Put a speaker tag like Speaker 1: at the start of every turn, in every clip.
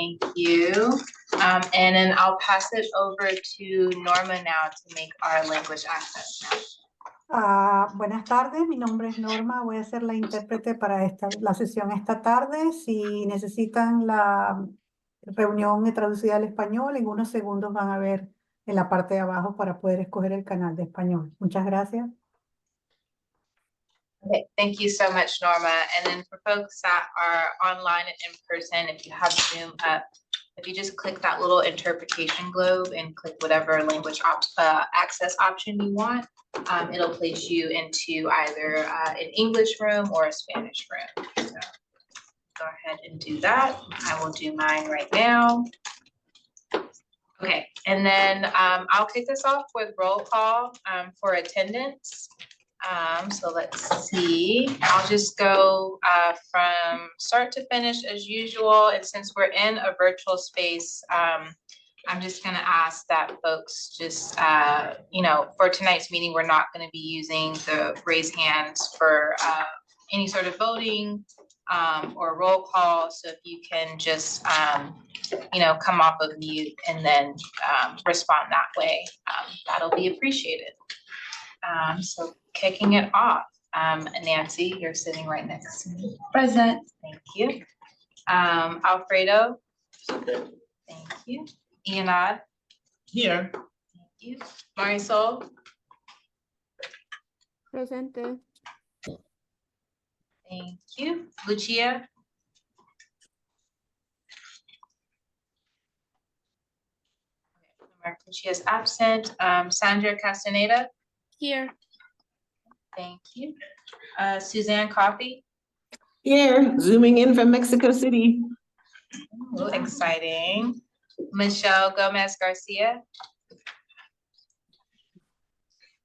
Speaker 1: Thank you. And then I'll pass it over to Norma now to make our language access now.
Speaker 2: Buenas tardes, mi nombre es Norma, voy a ser la intérprete para la sesión esta tarde. Si necesitan la reunión traducida al español, en unos segundos van a ver en la parte de abajo para poder escoger el canal de español. Muchas gracias.
Speaker 1: Okay, thank you so much, Norma. And then for folks that are online and in person, if you have Zoom up, if you just click that little interpretation globe and click whatever language access option you want, it'll place you into either an English room or a Spanish room. So go ahead and do that. I will do mine right now. Okay, and then I'll kick this off with roll call for attendance. So let's see, I'll just go from start to finish as usual. And since we're in a virtual space, I'm just gonna ask that folks just, you know, for tonight's meeting, we're not gonna be using the raise hands for any sort of voting or roll call. So if you can just, you know, come off of mute and then respond that way, that'll be appreciated. So kicking it off, Nancy, you're sitting right next to me.
Speaker 3: Present.
Speaker 1: Thank you. Alfredo. Thank you. Ianad.
Speaker 4: Here.
Speaker 1: Thank you. Marisol.
Speaker 5: Presente.
Speaker 1: Thank you. Lucia. Lucia is absent. Sandra Castaneda.
Speaker 5: Here.
Speaker 1: Thank you. Suzanne Coffey.
Speaker 4: Here, zooming in from Mexico City.
Speaker 1: Ooh, exciting. Michelle Gomez Garcia.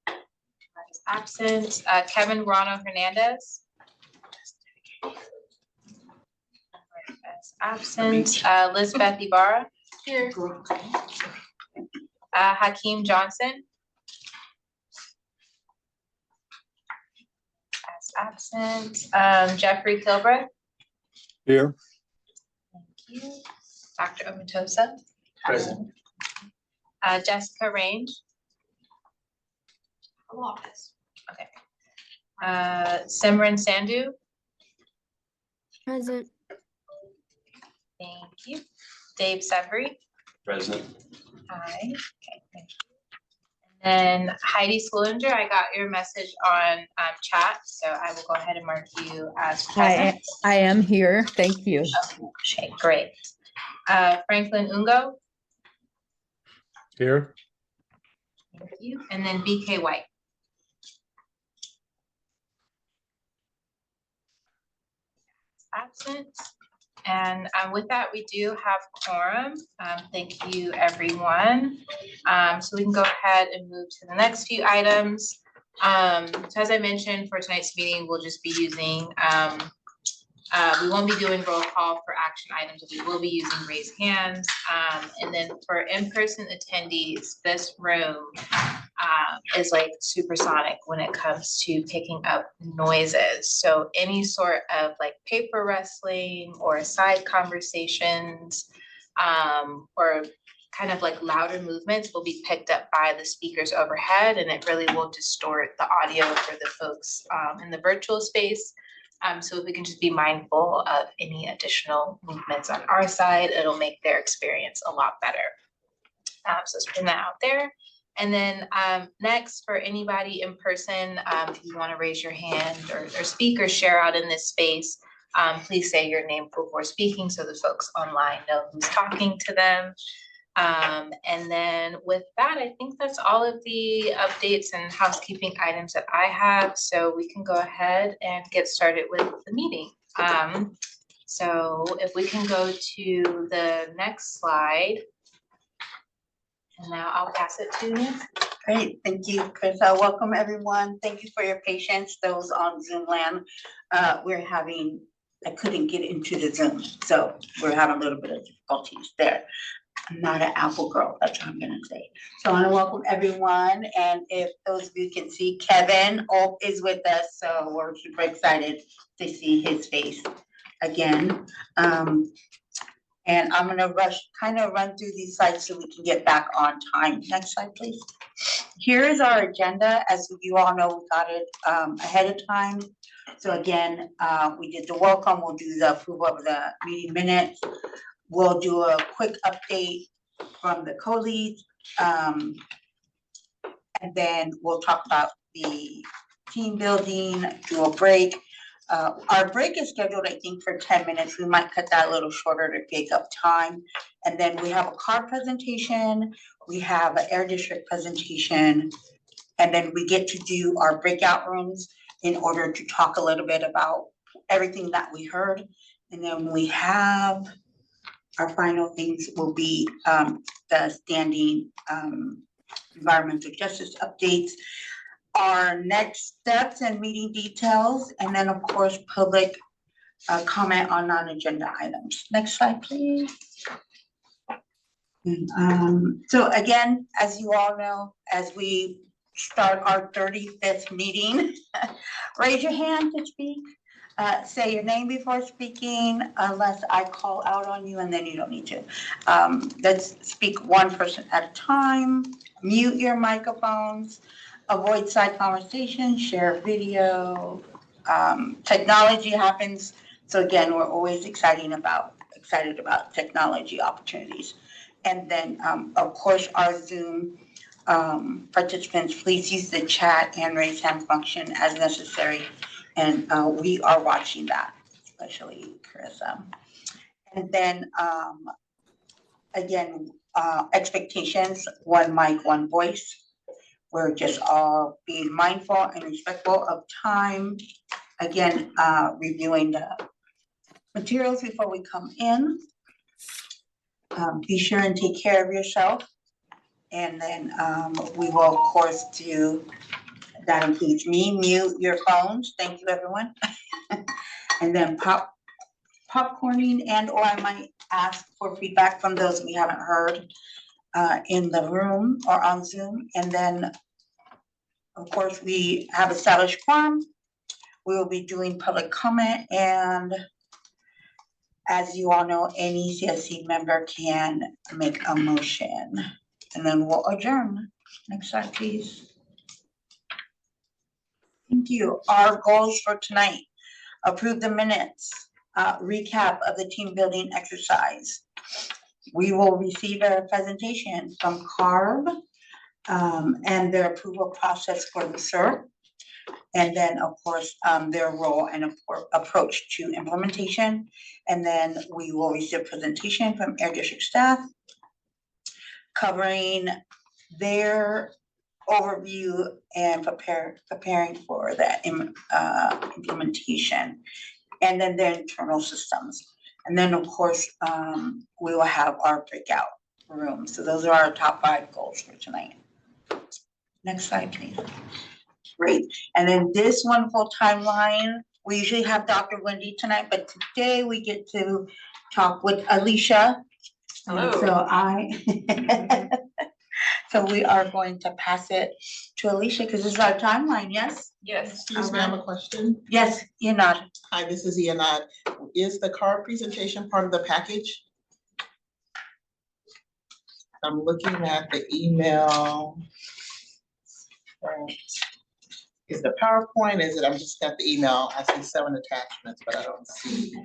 Speaker 1: Is absent. Kevin Rano Hernandez. Is absent. Lisbeth Ibarra.
Speaker 5: Here.
Speaker 1: Hakeem Johnson. Is absent. Jeffrey Kilbreth.
Speaker 6: Here.
Speaker 1: Thank you. Dr. Omatosa.
Speaker 6: Present.
Speaker 1: Jessica Range. Okay. Simran Sandhu.
Speaker 5: Present.
Speaker 1: Thank you. Dave Severy.
Speaker 6: Present.
Speaker 1: Hi. Okay, thank you. And then Heidi Schillinger, I got your message on chat, so I will go ahead and mark you as present.
Speaker 3: I am here. Thank you.
Speaker 1: Okay, great. Franklin Ungo.
Speaker 6: Here.
Speaker 1: Thank you. And then BK White. Absent. And with that, we do have quorum. Thank you, everyone. So we can go ahead and move to the next few items. So as I mentioned, for tonight's meeting, we'll just be using, we won't be doing roll call for action items, but we will be using raise hands. And then for in-person attendees, this room is like supersonic when it comes to picking up noises. So any sort of like paper wrestling or side conversations or kind of like louder movements will be picked up by the speakers overhead, and it really will distort the audio for the folks in the virtual space. So if we can just be mindful of any additional movements on our side, it'll make their experience a lot better. So let's put that out there. And then next, for anybody in person, if you want to raise your hand or speak or share out in this space, please say your name before speaking so the folks online know who's talking to them. And then with that, I think that's all of the updates and housekeeping items that I have. So we can go ahead and get started with the meeting. So if we can go to the next slide. And now I'll pass it to Nancy.
Speaker 7: Great, thank you, Chris. Welcome everyone. Thank you for your patience. Those on Zoom land, I couldn't get into the Zoom, so we're having a little bit of difficulties there. I'm not an Apple girl, that's what I'm gonna say. So I wanna welcome everyone, and if those of you can see, Kevin is with us, so we're super excited to see his face again. And I'm gonna kind of run through these slides so we can get back on time. Next slide, please. Here is our agenda. As you all know, we got it ahead of time. So again, we did the welcome, we'll do the approval of the meeting minutes. We'll do a quick update from the co-leads. And then we'll talk about the team building, do a break. Our break is scheduled, I think, for 10 minutes. We might cut that a little shorter to take up time. And then we have a card presentation, we have an Air District presentation, and then we get to do our breakout rooms in order to talk a little bit about everything that we heard. And then we have our final things will be the standing environmental justice updates, our next steps and meeting details, and then of course, public comment on non-agenda items. Next slide, please. So again, as you all know, as we start our 35th meeting, raise your hand to speak. Say your name before speaking, unless I call out on you, and then you don't need to. Let's speak one person at a time. Mute your microphones. Avoid side conversations. Share video. Technology happens. So again, we're always excited about technology opportunities. And then, of course, our Zoom participants, please use the chat and raise hand function as necessary. And we are watching that, especially Carissa. And then again, expectations, one mic, one voice. We're just all being mindful and respectful of time. Again, reviewing the materials before we come in. Be sure and take care of yourself. And then we will, of course, that includes me, mute your phones. Thank you, everyone. And then popcorning, and or I might ask for feedback from those we haven't heard in the room or on Zoom. And then, of course, we have established quorum. We will be doing public comment, and as you all know, any CSC member can make a motion. And then we'll adjourn. Next slide, please. Thank you. Our goals for tonight: approve the minutes, recap of the team building exercise. We will receive a presentation from CARB and their approval process for the CERT. And then, of course, their role and approach to implementation. And then we will receive a presentation from Air District staff covering their overview and preparing for that implementation, and then their internal systems. And then, of course, we will have our breakout room. So those are our top 5 goals for tonight. Next slide, please. Great. And then this wonderful timeline, we usually have Dr. Wendy tonight, but today we get to talk with Alicia.
Speaker 5: Hello.
Speaker 7: So we are going to pass it to Alicia because this is our timeline, yes?
Speaker 5: Yes.
Speaker 4: Excuse me, I have a question.
Speaker 7: Yes, you're not.
Speaker 4: Hi, this is Ianad. Is the card presentation part of the package? I'm looking at the email. Is the PowerPoint, is it, I'm just got the email, I see 7 attachments, but I don't see.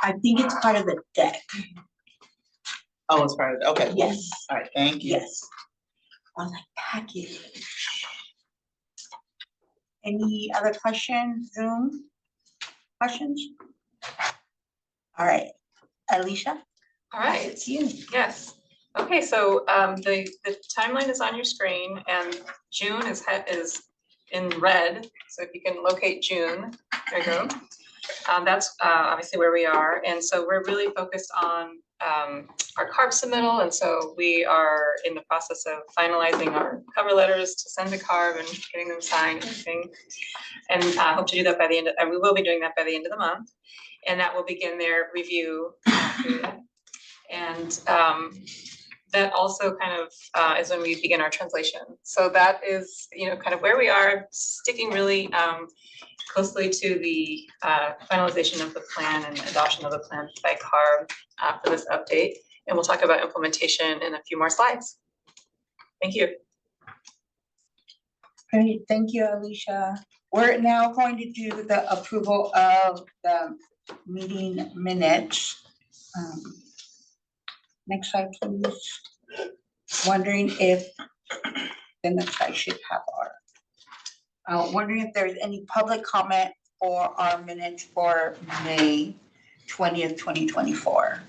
Speaker 7: I think it's part of the deck.
Speaker 4: Oh, it's part of it, okay.
Speaker 7: Yes.
Speaker 4: All right, thank you.
Speaker 7: Yes. On the package. Any other questions, Zoom? Questions? All right, Alicia?
Speaker 5: All right.
Speaker 7: It's you.
Speaker 5: Yes. Okay, so the timeline is on your screen, and June is in red. So if you can locate June, there you go. That's obviously where we are, and so we're really focused on our CARB submittal, and so we are in the process of finalizing our cover letters to send to CARB and getting them signed and everything. And I hope to do that by the end of, and we will be doing that by the end of the month, and that will begin their review period. And that also kind of is when we begin our translation. So that is, kind of where we are, sticking really closely to the finalization of the plan and adoption of the plan by CARB. for this update, and we'll talk about implementation in a few more slides. Thank you.
Speaker 7: Great, thank you, Alicia. We're now going to do the approval of the meeting minutes. Next slide, please. Wondering if, the next slide should have our, wondering if there's any public comment for our minutes for May 20th, 2024.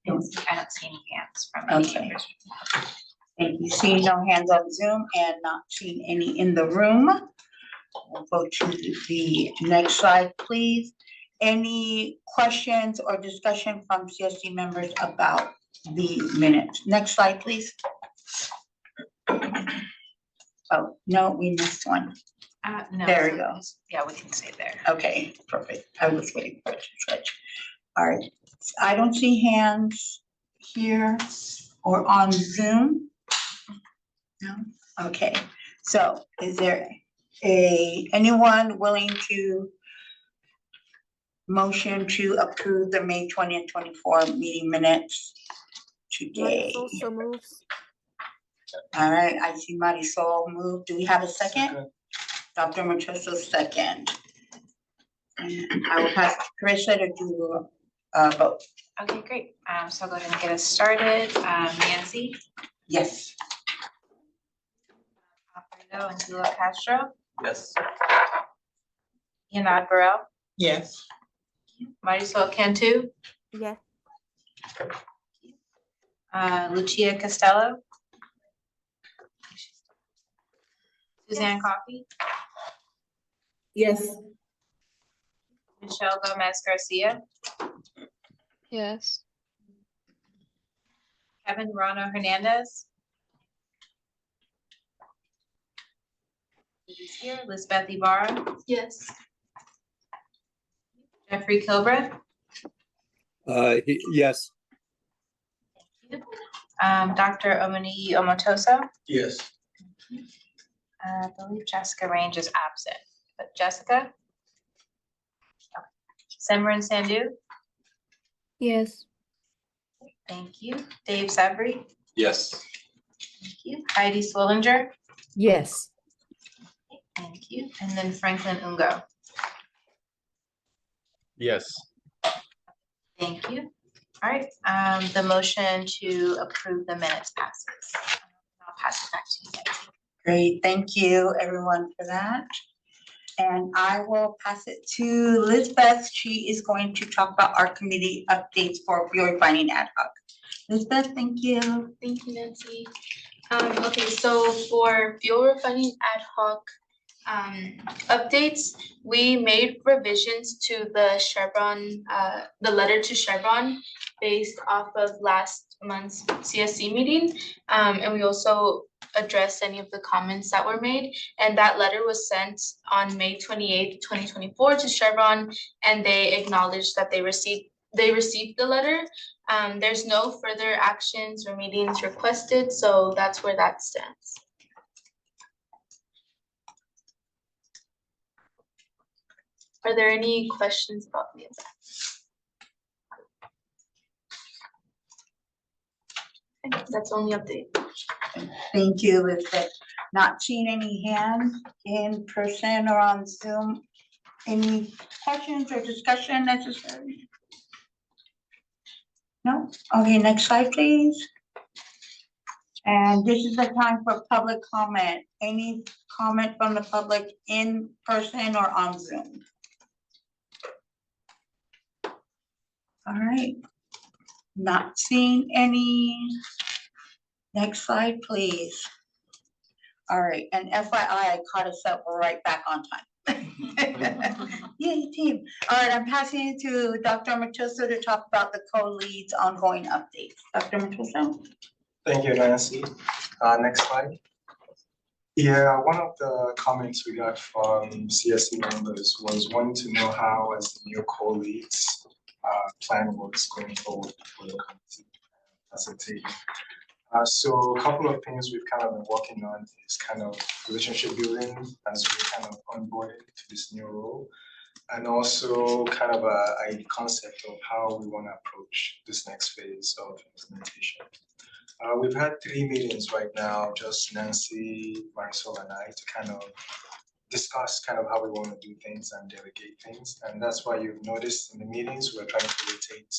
Speaker 1: I don't see any hands from any
Speaker 7: Okay.
Speaker 1: members.
Speaker 7: And you see no hands on Zoom and not seeing any in the room. We'll go to the next slide, please. Any questions or discussion from CSC members about the minutes? Next slide, please. Oh, no, we missed one.
Speaker 1: No.
Speaker 7: There we
Speaker 1: so
Speaker 7: go.
Speaker 1: just- Yeah, we can say there.
Speaker 7: Okay, perfect. I was waiting for it to switch. All right, I don't see hands here or on Zoom. No, okay, so is there anyone willing to motion to approve the May 20th, 24 meeting minutes today?
Speaker 8: Marisol so moves.
Speaker 7: All right, I see Marisol move. Do we have a second? Dr. Machoso second. And I will pass to Carissa to do a vote.
Speaker 1: Okay, great. So I'll go ahead and get us started. Nancy,
Speaker 7: Yes.
Speaker 1: Alfredo Angulo Castro,
Speaker 6: Yes.
Speaker 1: Yanad Burrell,
Speaker 4: Yes.
Speaker 1: Marisol Cantu,
Speaker 8: Yes.
Speaker 1: Lucia Costello, Suzanne Coffey,
Speaker 2: Yes.
Speaker 1: Michelle Gomez Garcia,
Speaker 9: Yes.
Speaker 1: Kevin Morano Hernandez. He's here. Lisbeth Ibarra,
Speaker 9: Yes.
Speaker 1: Jeffrey Kilbreth,
Speaker 6: Yes.
Speaker 1: Dr. Omoniyi Omotoso.
Speaker 6: Yes.
Speaker 1: I believe Jessica Range is absent, but Jessica? Simran Sandhu,
Speaker 8: Yes.
Speaker 1: thank you. Dave Sabri,
Speaker 6: Yes.
Speaker 1: thank you. Heidi Swillinger,
Speaker 3: Yes.
Speaker 1: thank you. And then Franklin Ungo,
Speaker 6: Yes.
Speaker 1: thank you. All right, the motion to approve the minutes passes. I'll pass it back to you, Nancy.
Speaker 7: Great, thank you everyone for that. And I will pass it to Lisbeth. She is going to talk about our committee updates for opioid finding ad hoc. Lisbeth, thank you.
Speaker 9: Thank you, Nancy. Okay, so for fuel refining ad hoc updates, we made revisions to the Chevron, the letter to Chevron based off of last month's CSC meeting. And we also addressed any of the comments that were made. And that letter was sent on May 28th, 2024 to Chevron, and they acknowledged that they received the letter. There's no further actions or meetings requested, so that's where that stands. Are there any questions about any of that? Okay, that's the only update.
Speaker 7: Thank you, Lisbeth. Not seeing any hands in person or on Zoom. Any questions or discussion necessary? No? Okay, next slide, please. And this is the time for public comment. Any comment from the public in person or on Zoom? All right. Not seeing any. Next slide, please. All right, and FYI, I caught us up, we're right back on time. Yay, team. All right, I'm passing it to Dr. Machoso to talk about the co-leads ongoing updates. Dr. Machoso?
Speaker 10: Thank you, Nancy. Next slide. Yeah, one of the comments we got from CSC members was wanting to know how, as the new co-leads, plan was going forward for the committee as a team. So a couple of things we've kind of been working on is kind of relationship building as we kind of onboarded to this new role. and also kind of a concept of how we want to approach this next phase of implementation. We've had 3 meetings right now, just Nancy, Marisol, and I, to kind of discuss kind of how we want to do things and delegate things. And that's why you've noticed in the meetings, we're trying to rotate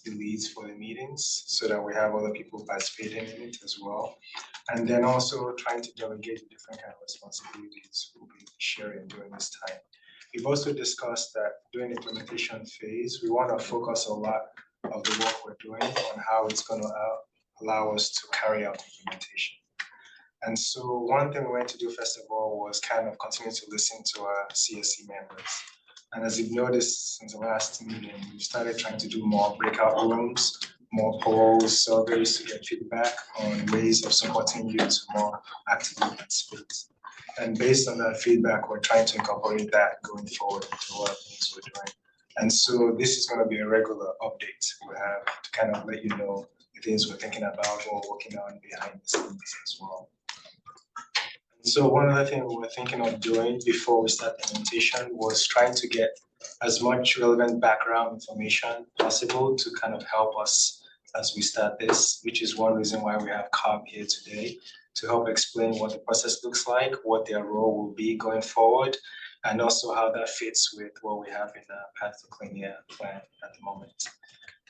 Speaker 10: the leads for the meetings so that we have other people participating in it as well. And then also trying to delegate the different kind of responsibilities we'll be sharing during this time. We've also discussed that during the implementation phase, we want to focus a lot of the work we're doing on how it's going to allow us to carry out implementation. And so one thing we went to do first of all was kind of continue to listen to our CSC members. And as you've noticed since the last meeting, we started trying to do more breakout rooms, more polls, surveys to get feedback on ways of supporting you to more actively participate. And based on that feedback, we're trying to incorporate that going forward into what things we're doing. And so this is going to be a regular update we have to kind of let you know the things we're thinking about or working on behind the scenes as well. So one other thing we were thinking of doing before we start implementation was trying to get as much relevant background information possible to kind of help us as we start this, which is one reason why we have COB here today, to help explain what the process looks like, what their role will be going forward, and also how that fits with what we have in the Path to Clean Air plan at the moment.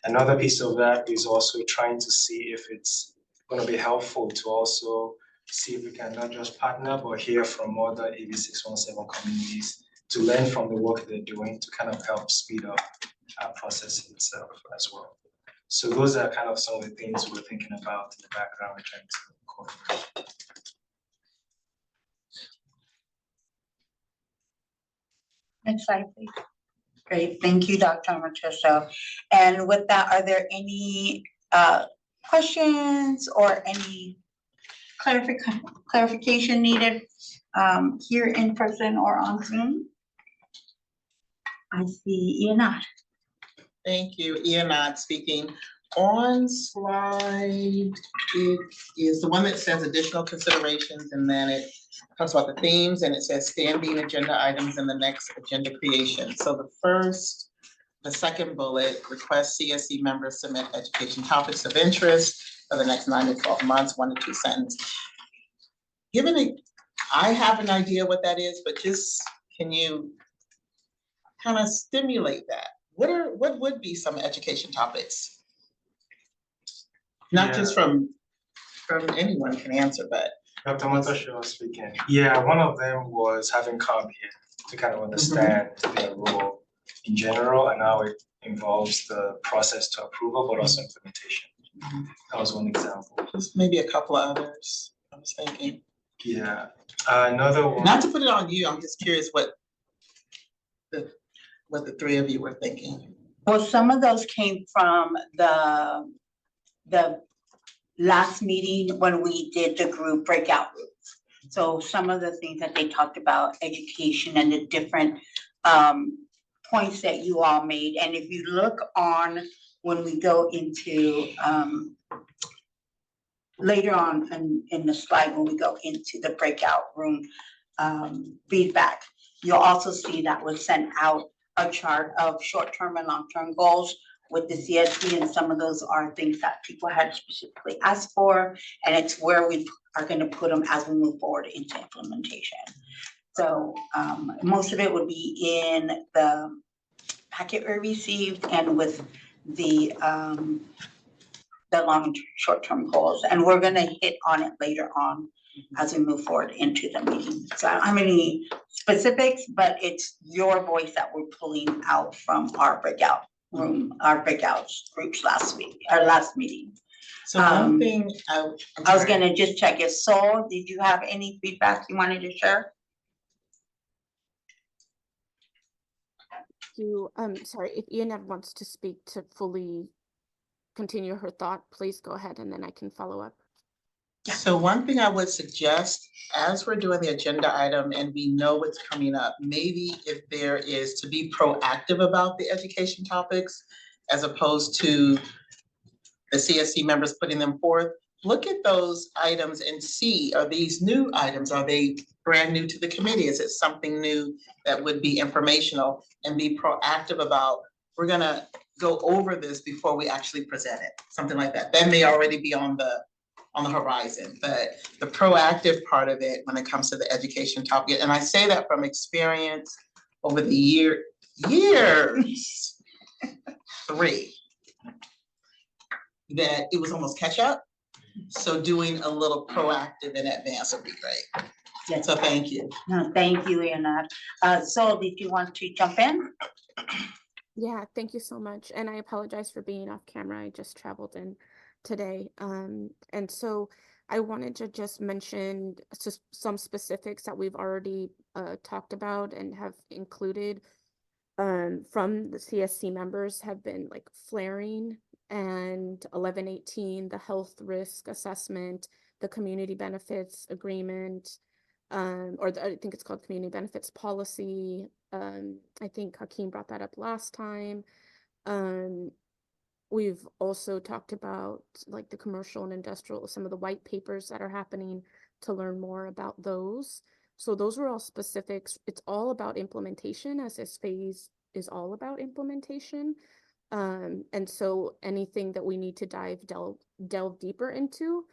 Speaker 10: Another piece of that is also trying to see if it's going to be helpful to also see if we can not just partner, but hear from other AB 617 communities to learn from the work they're doing to kind of help speed up our process itself as well. So those are kind of some of the things we're thinking about in the background we're trying to incorporate.
Speaker 7: Next slide, please. Great, thank you, Dr. Matricio. And with that, are there any questions or any clarification needed here in person or on Zoom? I see Ianat.
Speaker 4: Thank you, Ianat speaking. On slide, it is the one that says additional considerations, and then it talks about the themes, and it says standing agenda items in the next agenda creation. So the second bullet, request CSC members submit education topics of interest for the next 9 to 12 months, 1 to 2 sentences. I have an idea what that is, but just can you kind of stimulate that? What would be some education topics? Not just from anyone can answer, but.
Speaker 10: Dr. Matasho speaking. Yeah, one of them was having COB here to kind of understand their role in general and how it involves the process to approval, but also implementation. That was one example.
Speaker 4: Just maybe a couple of others, I was thinking.
Speaker 10: Yeah, another one.
Speaker 4: Not to put it on you, I'm just curious what the 3 of you were thinking.
Speaker 7: Well, some of those came from the last meeting when we did the group breakout groups. So some of the things that they talked about, education and the different points that you all made. And if you look on when we go into later on in the slide, when we go into the breakout room feedback, you'll also see that was sent out a chart of short-term and long-term goals with the CSC, and some of those are things that people had specifically asked for, and it's where we are going to put them as we move forward into implementation. So most of it would be in the packet we received and with the long and short-term goals, and we're going to hit on it later on as we move forward into the meeting. So I don't have any specifics, but it's your voice that we're pulling out from our breakout room, our breakout groups last meeting.
Speaker 4: So one thing
Speaker 7: I was gonna just check if Sol, did you have any feedback you wanted to share?
Speaker 8: Sorry, if Ianette wants to speak to fully continue her thought, please go ahead and then I can follow up.
Speaker 4: So one thing I would suggest, as we're doing the agenda item and we know what's coming up, maybe if there is to be proactive about the education topics, as opposed to the CSC members putting them forth, look at those items and see, are these new items? Are they brand new to the committee? Is it something new that would be informational, and be proactive about, we're gonna go over this before we actually present it, something like that. That may already be on the horizon, but the proactive part of it when it comes to the education topic, and I say that from experience over the years, 3, that it was almost catch up. So doing a little proactive in advance would be great.
Speaker 7: Yes.
Speaker 4: So thank you.
Speaker 7: No, thank you, Leonard. So did you want to jump in?
Speaker 8: Yeah, thank you so much. And I apologize for being off camera. I just traveled in today. And so I wanted to just mention just some specifics that we've already talked about and have included from the CSC members have been like flaring and 1118, the health risk assessment, the community benefits agreement, I think it's called community benefits policy. I think Hakeem brought that up last time. We've also talked about like the commercial and industrial, some of the white papers that are happening to learn more about those. So those were all specifics. It's all about implementation, as this phase is all about implementation. And so anything that we need to delve deeper into,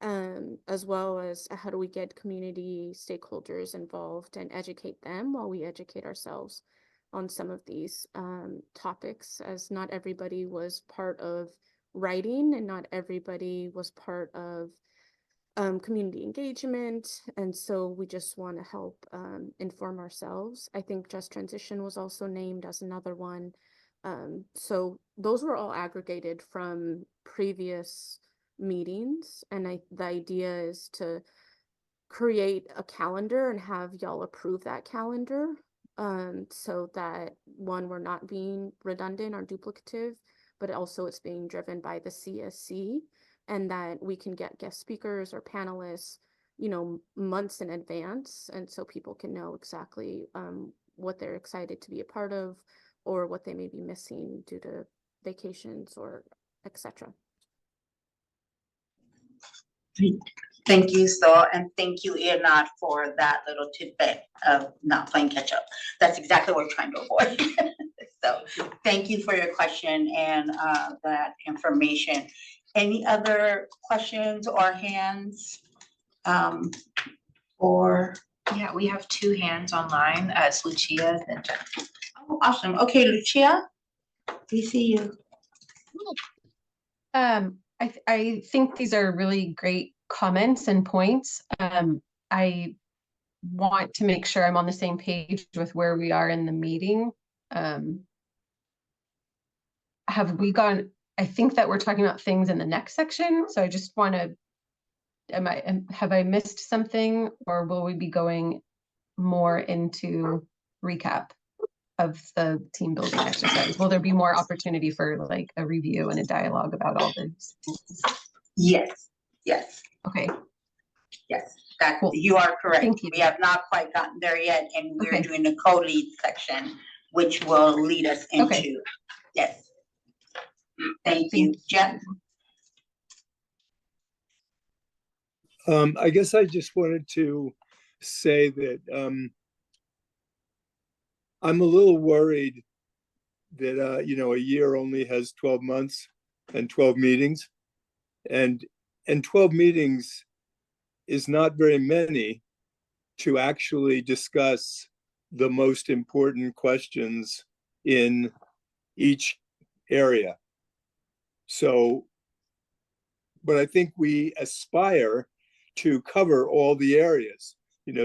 Speaker 8: as well as how do we get community stakeholders involved and educate them while we educate ourselves on some of these topics, as not everybody was part of writing and not everybody was part of community engagement. And so we just want to help inform ourselves. I think Just Transition was also named as another one. So those were all aggregated from previous meetings. And the idea is to create a calendar and have y'all approve that calendar. So that one, we're not being redundant or duplicative, but also it's being driven by the CSC, and that we can get guest speakers or panelists, months in advance. And so people can know exactly what they're excited to be a part of or what they may be missing due to vacations or etc.
Speaker 7: Thank you, so, and thank you, Leonard, for that little tidbit of not playing catch up. That's exactly what we're trying to avoid. So thank you for your question and that information. Any other questions or hands?
Speaker 1: Yeah, we have 2 hands online, it's Lucia and Jeff.
Speaker 7: Oh, awesome. Okay, Lucia, we see you.
Speaker 11: I think these are really great comments and points. I want to make sure I'm on the same page with where we are in the meeting. Have we gone, I think that we're talking about things in the next section. So I just want to, have I missed something, or will we be going more into recap of the team building exercise? Will there be more opportunity for like a review and a dialogue about all this?
Speaker 7: Yes, yes.
Speaker 11: Okay.
Speaker 7: Yes, that
Speaker 11: Cool.
Speaker 7: You are correct.
Speaker 11: Thank you.
Speaker 7: We have not quite gotten there yet, and we're
Speaker 11: Okay.
Speaker 7: doing the co-lead section, which will lead us into,
Speaker 11: Okay.
Speaker 7: Yes. Thank you, Jeff.
Speaker 6: I guess I just wanted to say that I'm a little worried that a year only has 12 months and 12 meetings, and 12 meetings is not very many to actually discuss the most important questions in each area. So, but I think we aspire to cover all the areas,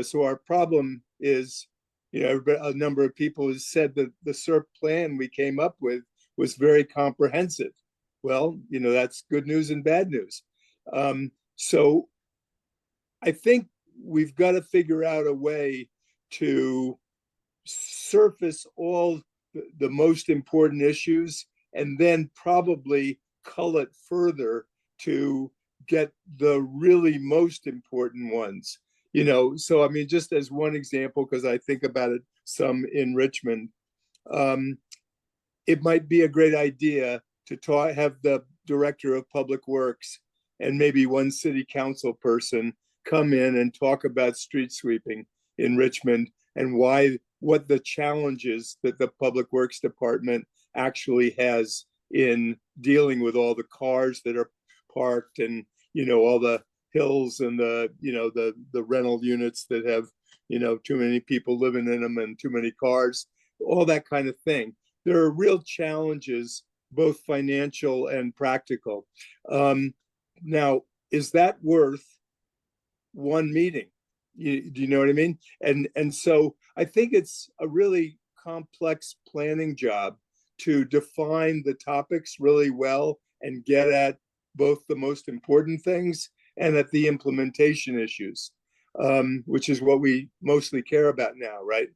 Speaker 6: so our problem is, a number of people have said that the SERP plan we came up with was very comprehensive. Well, that's good news and bad news. So I think we've got to figure out a way to surface all the most important issues and then probably cull it further to get the really most important ones. So I mean, just as one example, because I think about it some in Richmond, it might be a great idea to have the director of public works and maybe one city council person come in and talk about street sweeping in Richmond and what the challenges that the Public Works Department actually has in dealing with all the cars that are parked and, all the hills and the rental units that have, too many people living in them and too many cars, all that kind of thing. There are real challenges, both financial and practical. Now, is that worth one meeting? Do you know what I mean? And so I think it's a really complex planning job to define the topics really well and get at both the most important things and at the implementation issues, which is what we mostly care about now, right?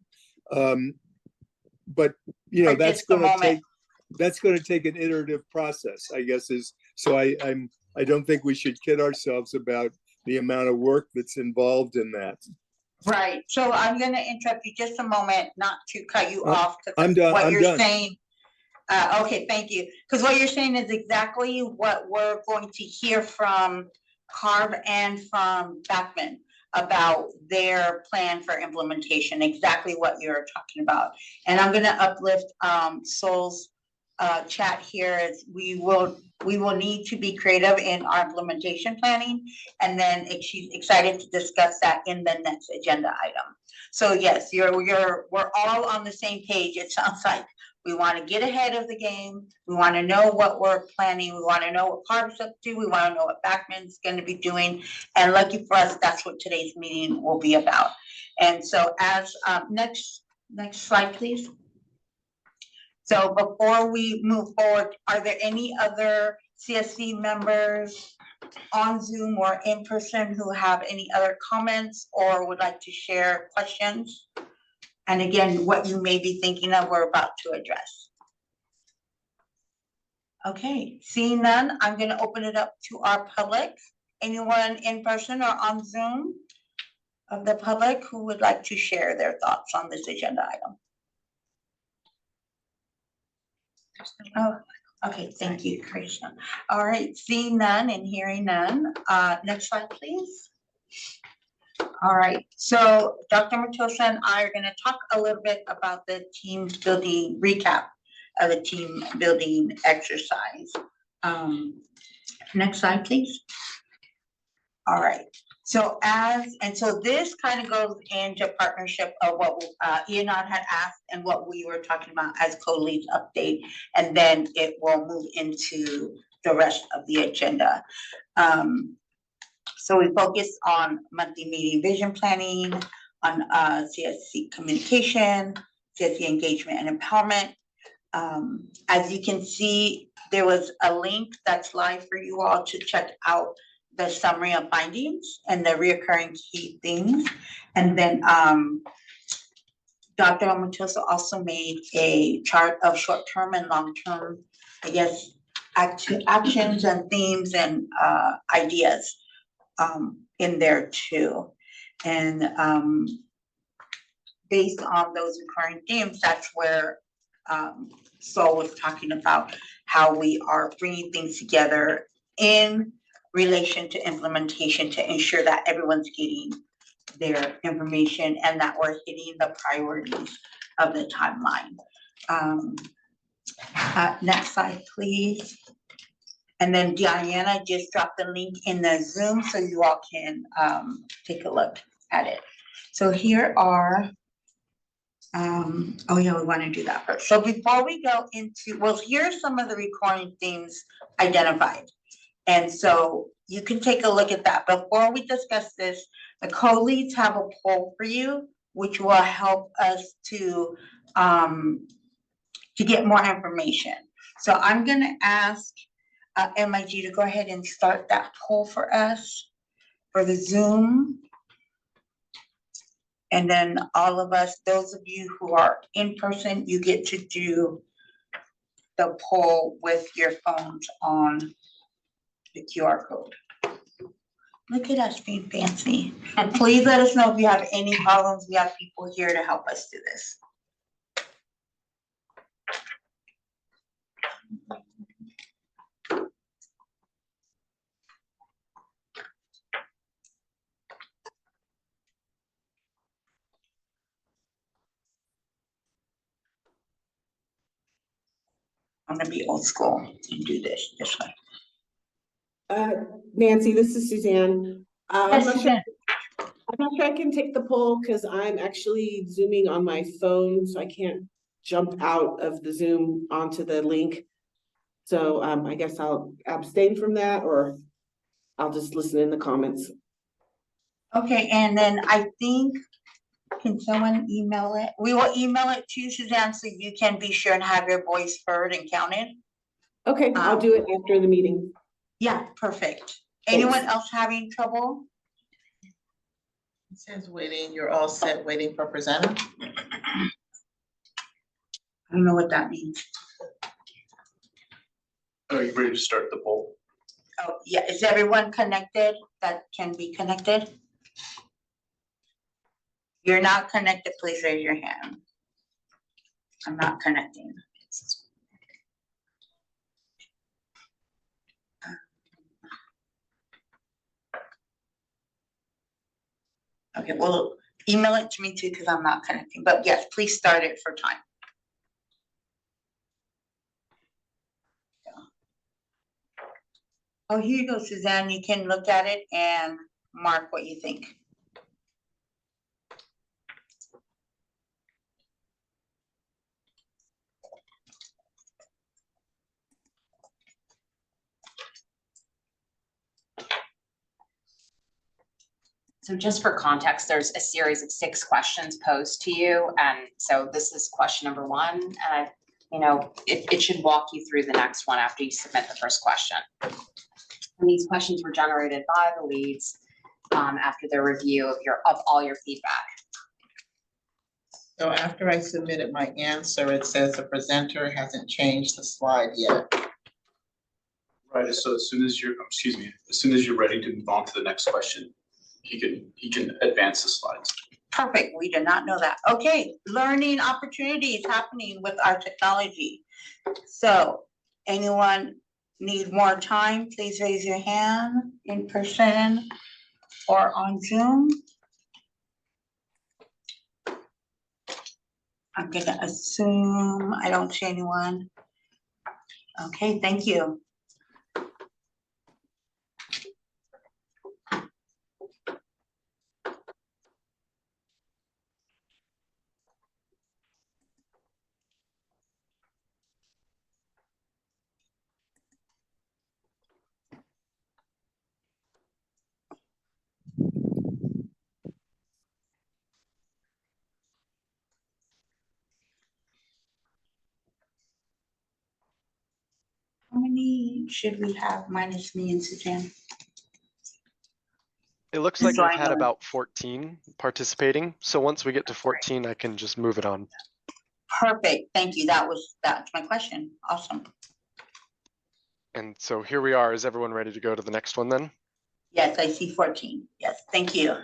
Speaker 6: But
Speaker 7: For
Speaker 6: that's
Speaker 7: just a
Speaker 6: going to
Speaker 7: moment.
Speaker 6: take an iterative process, I guess. I don't think we should kid ourselves about the amount of work that's involved in that.
Speaker 7: Right, so I'm gonna interrupt you just a moment, not to cut you
Speaker 6: I'm-
Speaker 7: off. 'Cause
Speaker 6: I'm done,
Speaker 7: What
Speaker 6: I'm
Speaker 7: you're
Speaker 6: done.
Speaker 7: saying, okay, thank you, because what you're saying is exactly what we're going to hear from CARB and from BAAQMD about their plan for implementation, exactly what you're talking about. And I'm gonna uplift Sol's chat here as we will need to be creative in our implementation planning. And then she's excited to discuss that in the next agenda item. So yes, we're all on the same page. It sounds like we want to get ahead of the game. We want to know what we're planning. We want to know what CARB's up to. We want to know what BAAQMD's going to be doing. And lucky for us, that's what today's meeting will be about. And so as next slide, please. So before we move forward, are there any other CSC members on Zoom or in person who have any other comments or would like to share questions? And again, what you may be thinking of, we're about to address. Okay, seeing none, I'm gonna open it up to our public. Anyone in person or on Zoom of the public who would like to share their thoughts on this agenda item? Oh, okay, thank you, Krishna. All right, seeing none and hearing none, next slide, please. All right, so Dr. Matosa and I are gonna talk a little bit about the team building recap of the team building exercise. Next slide, please. All right, so this kind of goes into partnership of what Ianat had asked and what we were talking about as co-leads update, and then it will move into the rest of the agenda. So we focus on monthly meeting vision planning, on CSC communication, CSC engagement and empowerment. As you can see, there was a link that's live for you all to check out the summary of findings and the reoccurring key themes. And then Dr. Matosa also made a chart of short-term and long-term, I guess, actions and themes and ideas in there too. And based on those recurring themes, that's where Sol was talking about how we are bringing things together in relation to implementation to ensure that everyone's getting their information and that we're hitting the priorities of the timeline. Next slide, please. And then Diana just dropped the link in the Zoom so you all can take a look at it. So here are, oh yeah, we want to do that first. So before we go into, well, here's some of the recurring themes identified. And so you can take a look at that. Before we discuss this, the co-leads have a poll for you, which will help us to get more information. So I'm gonna ask MIG to go ahead and start that poll for us for the Zoom. And then all of us, those of you who are in person, you get to do the poll with your phones on the QR code. Look at us being fancy. And please let us know if you have any problems. We have people here to help us do this. I'm gonna be old school and do this way.
Speaker 12: Nancy, this is Suzanne.
Speaker 7: Yes, Suzanne.
Speaker 12: I'm not sure I can take the poll because I'm actually Zooming on my phone, so I can't jump out of the Zoom onto the link. So I guess I'll abstain from that, or I'll just listen in the comments.
Speaker 7: Okay, and then I think, can someone email it? We will email it to you, Suzanne, so you can be sure and have your voice heard and counted.
Speaker 12: Okay, I'll do it after the meeting.
Speaker 7: Yeah, perfect. Anyone
Speaker 12: Thanks.
Speaker 7: else having trouble?
Speaker 4: It says waiting, you're all set, waiting for presenter.
Speaker 7: I don't know what that means.
Speaker 13: Are you ready to start the poll?
Speaker 7: Oh, yeah, is everyone connected that can be connected? You're not connected, please raise your hand. I'm not connecting. Okay, well, email it to me too, because I'm not connecting, but yes, please start it for time. Oh, here you go, Suzanne, you can look at it and mark what you think.
Speaker 14: So just for context, there's a series of 6 questions posed to you. And so this is question number 1. And it should walk you through the next one after you submit the first question. And these questions were generated by the leads after their review of all your feedback.
Speaker 4: So after I submitted my answer, it says the presenter hasn't changed the slide yet.
Speaker 13: Right, so as soon as you're ready to move on to the next question, he can advance the slides.
Speaker 7: Perfect, we did not know that. Okay, learning opportunities happening with our technology. So anyone need more time, please raise your hand in person or on Zoom. I'm gonna assume I don't see anyone. Okay, thank you. How many should we have minus me and Suzanne?
Speaker 15: It looks like we've had about 14 participating. So once we get to 14, I can just move it on.
Speaker 7: Perfect, thank you. That's my question. Awesome.
Speaker 15: And so here we are. Is everyone ready to go to the next one then?
Speaker 7: Yes, I see 14. Yes, thank you.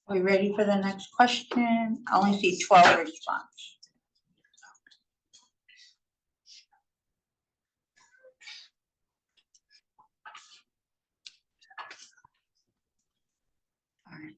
Speaker 7: Are we ready for the next question? I only see 12 responses. All right.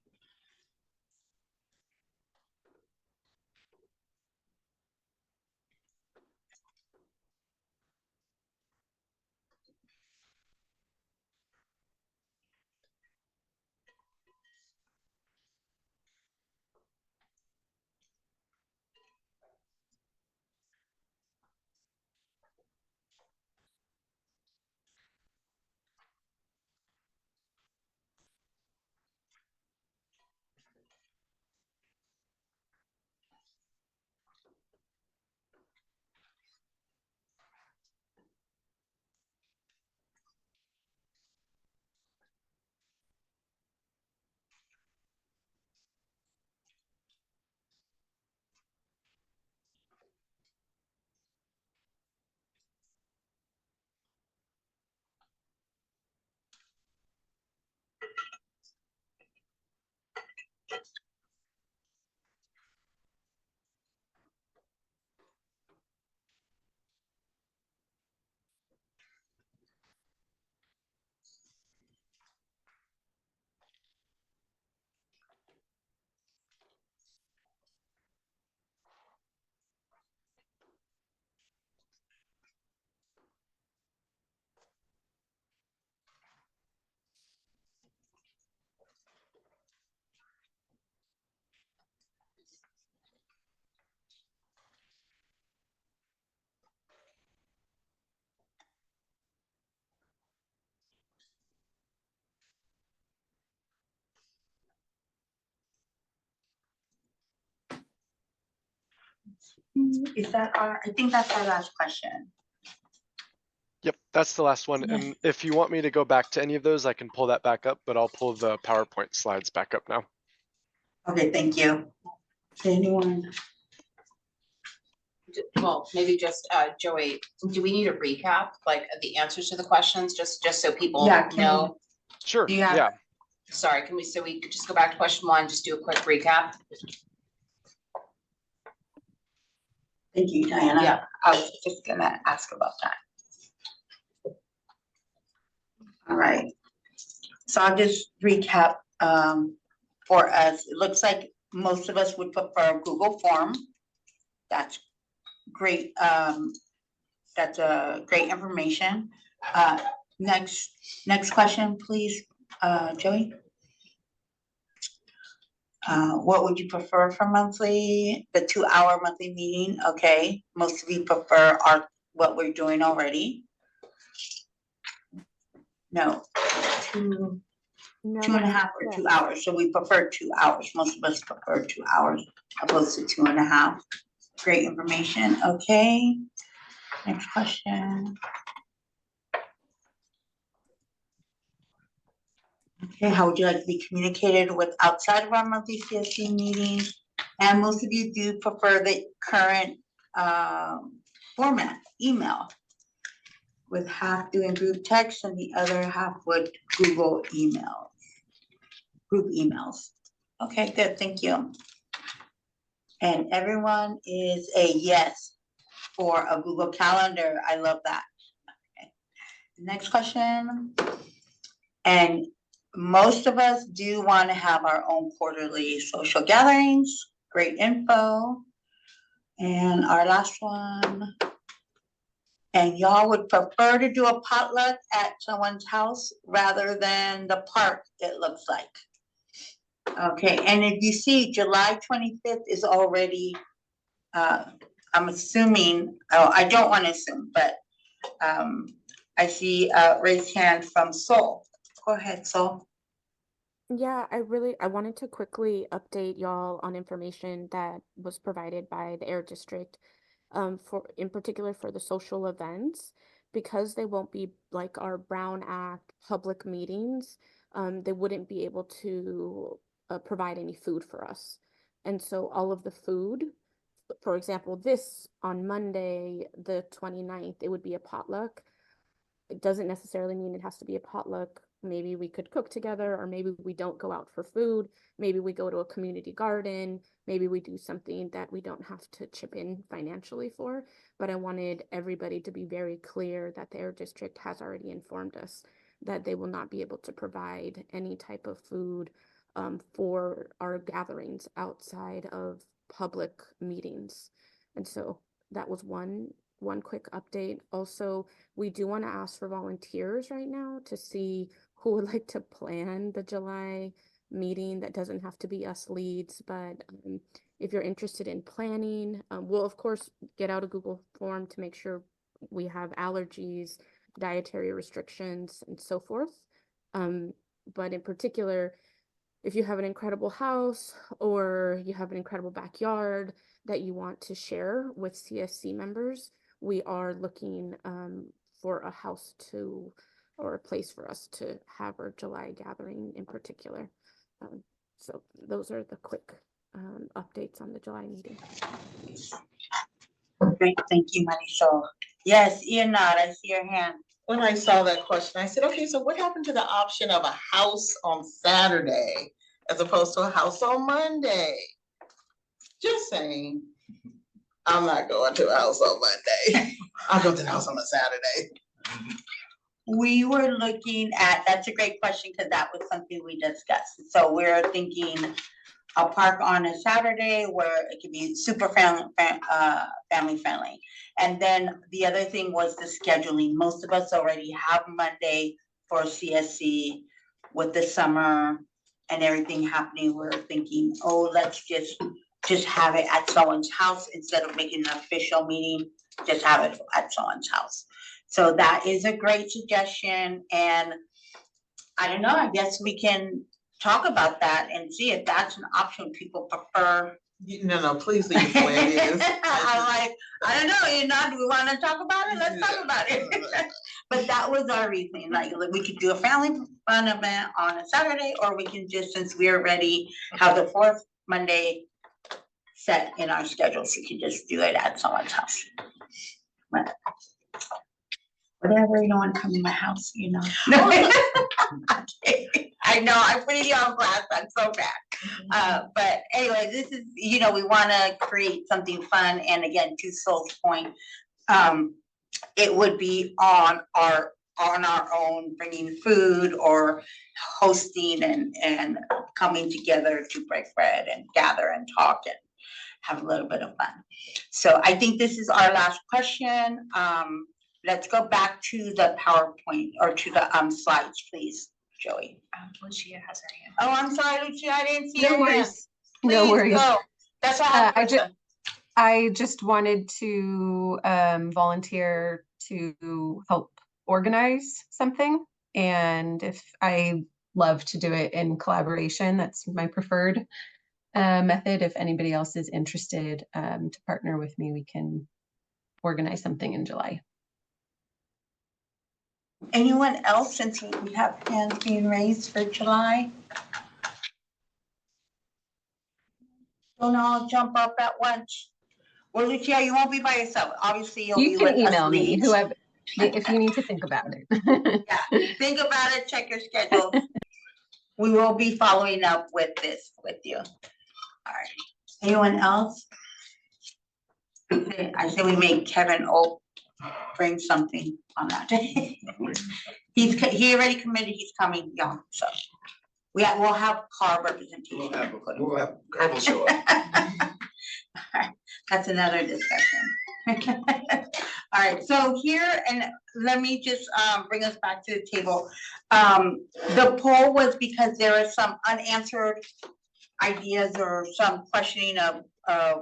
Speaker 7: Is that I think that's our last question.
Speaker 15: Yep, that's the last one.
Speaker 7: Yes.
Speaker 15: And if you want me to go back to any of those, I can pull that back up, but I'll pull the PowerPoint slides back up now.
Speaker 7: Okay, thank you. Anyone?
Speaker 14: Well, maybe just, Joey, do we need a recap, like the answers to the questions, just so people
Speaker 7: Yeah, can we-
Speaker 14: know?
Speaker 15: Sure,
Speaker 7: Do you have-
Speaker 15: yeah.
Speaker 14: Sorry, so we could just go back to question one, just do a quick recap?
Speaker 7: Thank you, Diana.
Speaker 14: Yeah.
Speaker 7: I was just gonna ask about that. All right. So I'll just recap for us. It looks like most of us would prefer Google Form. That's great. That's great information. Next question, please, Joey. What would you prefer for monthly? The 2-hour monthly meeting, okay. Most of you prefer what we're doing already. No, two and a half or 2 hours, so we prefer 2 hours. Most of us prefer 2 hours opposed to 2.5. Great information, okay. Next question. Okay, how would you like to be communicated with outside of our monthly CSC meetings? And most of you do prefer the current format, email, with half doing group text and the other half would Google emails, group emails. Okay, good, thank you. And everyone is a yes for a Google Calendar. I love that. Okay. Next question. And most of us do want to have our own quarterly social gatherings. Great info. And our last one. And y'all would prefer to do a potluck at someone's house rather than the park, it looks like. Okay, and if you see July 25th is already, I'm assuming, I don't want to assume, but I see a raised hand from Sol. Go ahead, Sol.
Speaker 8: Yeah, I wanted to quickly update y'all on information that was provided by the Air District, in particular for the social events, because they won't be like our Brown Act public meetings. They wouldn't be able to provide any food for us, and so all of the food, for example, this on Monday the 29th, it would be a potluck. It doesn't necessarily mean it has to be a potluck maybe we could cook together, or maybe we don't go out for food. Maybe we go to a community garden. Maybe we do something that we don't have to chip in financially for. But I wanted everybody to be very clear that their district has already informed us that they will not be able to provide any type of food for our gatherings outside of public meetings. And so that was one quick update. Also, we do want to ask for volunteers right now to see who would like to plan the July meeting. That doesn't have to be us leads, but if you're interested in planning, we'll of course get out a Google form to make sure we have allergies, dietary restrictions, and so forth. But in particular, if you have an incredible house or you have an incredible backyard that you want to share with CSC members, we are looking for a house to, or a place for us to have our July gathering in particular. So those are the quick updates on the July meeting.
Speaker 7: Great, thank you, Marisol. Yes, Ian, I see your hand.
Speaker 4: When I saw that question, I said, okay, so what happened to the option of a house on Saturday as opposed to a house on Monday? Just saying, I'm not going to a house on Monday. I'll go to the house on a Saturday.
Speaker 7: We were looking at, that's a great question, because that was something we discussed. So we're thinking a park on a Saturday where it could be super family friendly. And then the other thing was the scheduling. Most of us already have Monday for CSC. With the summer and everything happening, we're thinking, oh, let's just have it at someone's house instead of making an official meeting, just have it at someone's house. So that is a great suggestion, and I don't know, I guess we can talk about that and see if that's an option people prefer.
Speaker 4: No, please leave it the way it is.
Speaker 7: I'm like, I don't know, do we wanna talk about it? Let's talk about it. But that was our reasoning, like we could do a family fun event on a Saturday, or we can just, since we're already have the fourth Monday set in our schedules, we can just do it at someone's house. But whatever, you don't want to come to my house, you know. Okay. I know, I'm putting you on blast, I'm so bad. But anyway, this is, we want to create something fun, and again, to Sol's point, it would be on our own, bringing food or hosting and coming together to break bread and gather and talk and have a little bit of fun. So I think this is our last question. Let's go back to the PowerPoint or to the slides, please, Joey.
Speaker 1: Lucia has her hand.
Speaker 7: Oh, I'm sorry, Lucia, I didn't see
Speaker 11: No
Speaker 7: your hand.
Speaker 11: worries. No
Speaker 7: Please
Speaker 11: worries.
Speaker 7: go. That's all.
Speaker 11: I just wanted to volunteer to help organize something, and if I love to do it in collaboration, that's my preferred method. If anybody else is interested to partner with me, we can organize something in July.
Speaker 7: Anyone else, since we have hands being raised for July? Don't all jump up at once. Well, Lucia, you won't be by yourself. Obviously, you'll be
Speaker 11: You
Speaker 7: with
Speaker 11: can
Speaker 7: us
Speaker 11: email me,
Speaker 7: leads.
Speaker 11: whoever, if you need to think about it.
Speaker 7: Yeah, think about it, check your schedule. We will be following up with this with you. All right. Anyone else? I say we make Kevin bring something on that day. He already committed, he's coming, yeah, so. We'll have car representation.
Speaker 16: We'll have Carl will show up.
Speaker 7: That's another discussion. All right, so here, and let me just bring us back to the table. The poll was because there are some unanswered ideas or some questioning of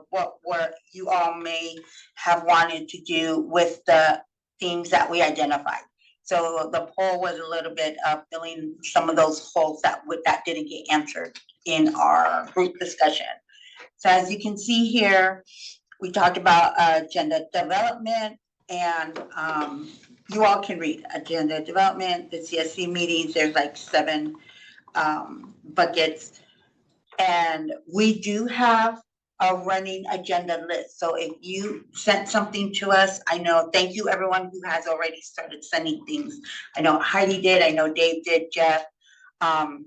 Speaker 7: what you all may have wanted to do with the themes that we identified. So the poll was a little bit of filling some of those holes that didn't get answered in our group discussion. So as you can see here, we talked about agenda development, and you all can read agenda development, the CSC meetings, there's like 7 buckets. And we do have a running agenda list. So if you sent something to us, I know, thank you everyone who has already started sending things. I know Heidi did, I know Dave did, Jeff. I'm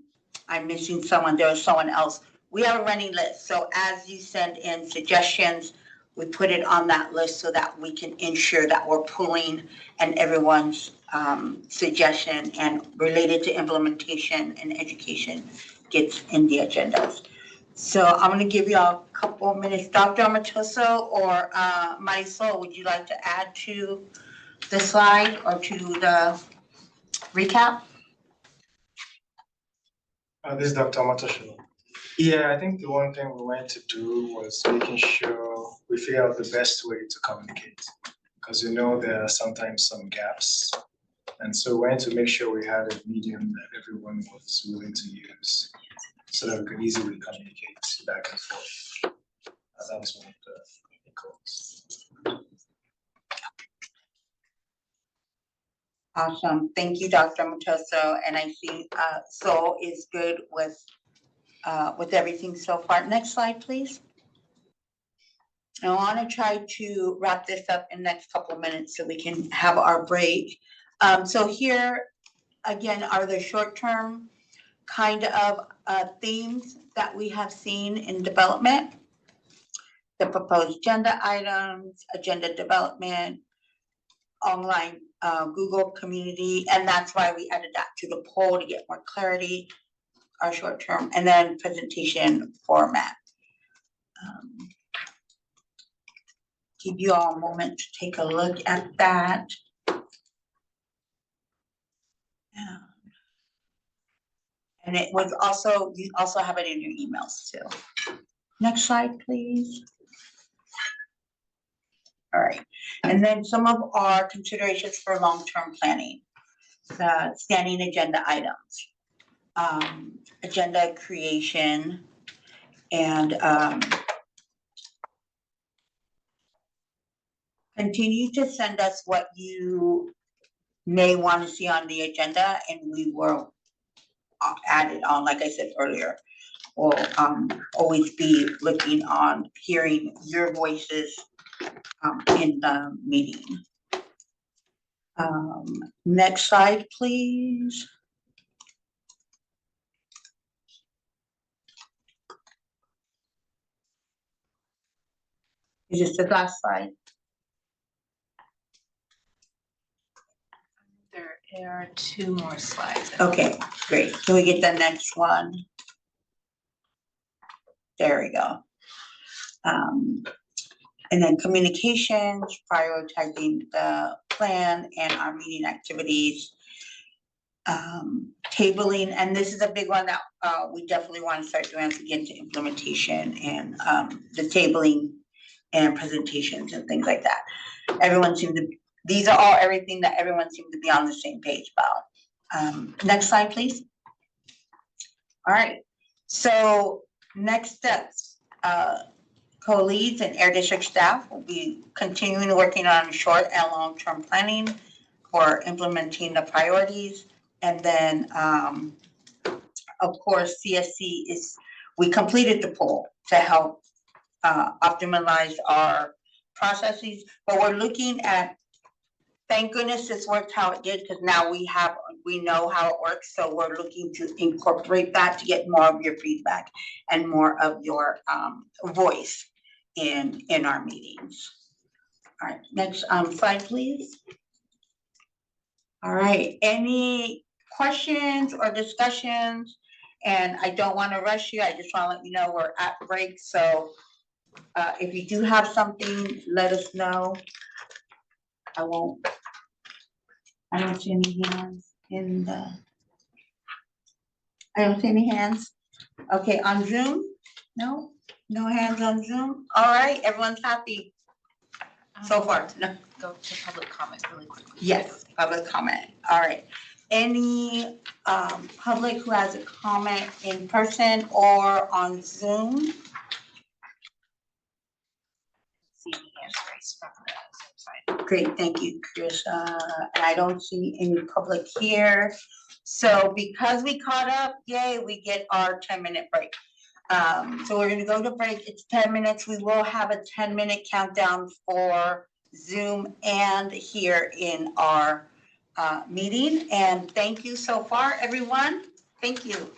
Speaker 7: missing someone, there was someone else. We have a running list, so as you send in suggestions, we put it on that list so that we can ensure that we're pulling and everyone's suggestion and related to implementation and education gets in the agendas. So I'm gonna give you a couple of minutes. Dr. Amatoso or Marisol, would you like to add to the slide or to the recap?
Speaker 10: This is Dr. Amatoso. Yeah, I think the one thing we wanted to do was making sure we figure out the best way to communicate. Because there are sometimes some gaps. And so we wanted to make sure we had a medium that everyone was willing to use so that we could easily communicate back and forth. That was one of the goals.
Speaker 7: Awesome. Thank you, Dr. Matoso. And I see Sol is good with everything so far. Next slide, please. I want to try to wrap this up in the next couple of minutes so we can have our break. So here, again, are the short-term kind of themes that we have seen in development. The proposed agenda items, agenda development, online Google community, and that's why we added that to the poll to get more clarity, our short-term, and then presentation format. Give you all a moment to take a look at that. And it was also, you also have it in your emails too. Next slide, please. All right, and then some of our considerations for long-term planning. The standing agenda items, agenda creation, and continue to send us what you may want to see on the agenda, and we will add it on, like I said earlier. We'll always be looking on hearing your voices in the meeting. Next slide, please. Is this the last slide?
Speaker 1: There are two more slides.
Speaker 7: Okay, great. Can we get the next one? There we go. And then communications, prioritizing the plan and our meeting activities. Tabling, and this is a big one that we definitely want to start doing as we get into implementation and the tabling and presentations and things like that. Everyone seemed to, these are all everything that everyone seemed to be on the same page about. Next slide, please. All right, so next steps. Co-leads and Air District staff will be continuing working on short and long-term planning for implementing the priorities. And then, of course, CSC is, we completed the poll to help optimize our processes, but we're looking at, thank goodness this worked how it did, because now we know how it works. So we're looking to incorporate that to get more of your feedback and more of your voice in our meetings. All right, next slide, please. All right, any questions or discussions? And I don't want to rush you. I just want to let you know we're at break. So if you do have something, let us know. I don't see any hands in the, I don't see any hands. Okay, on Zoom? No? No hands on Zoom? All right, everyone's happy so far. No.
Speaker 1: Go to public comment really quickly.
Speaker 7: Yes, public comment. All right. Any public who has a comment in person or on Zoom?
Speaker 1: See any hands raised from the Zoom side.
Speaker 7: Great, thank you, Chris. I don't see any public here. So because we caught up, yay, we get our 10-minute break. So we're gonna go to break. It's 10 minutes. We will have a 10-minute countdown for Zoom and here in our meeting. And thank you so far, everyone. Thank you.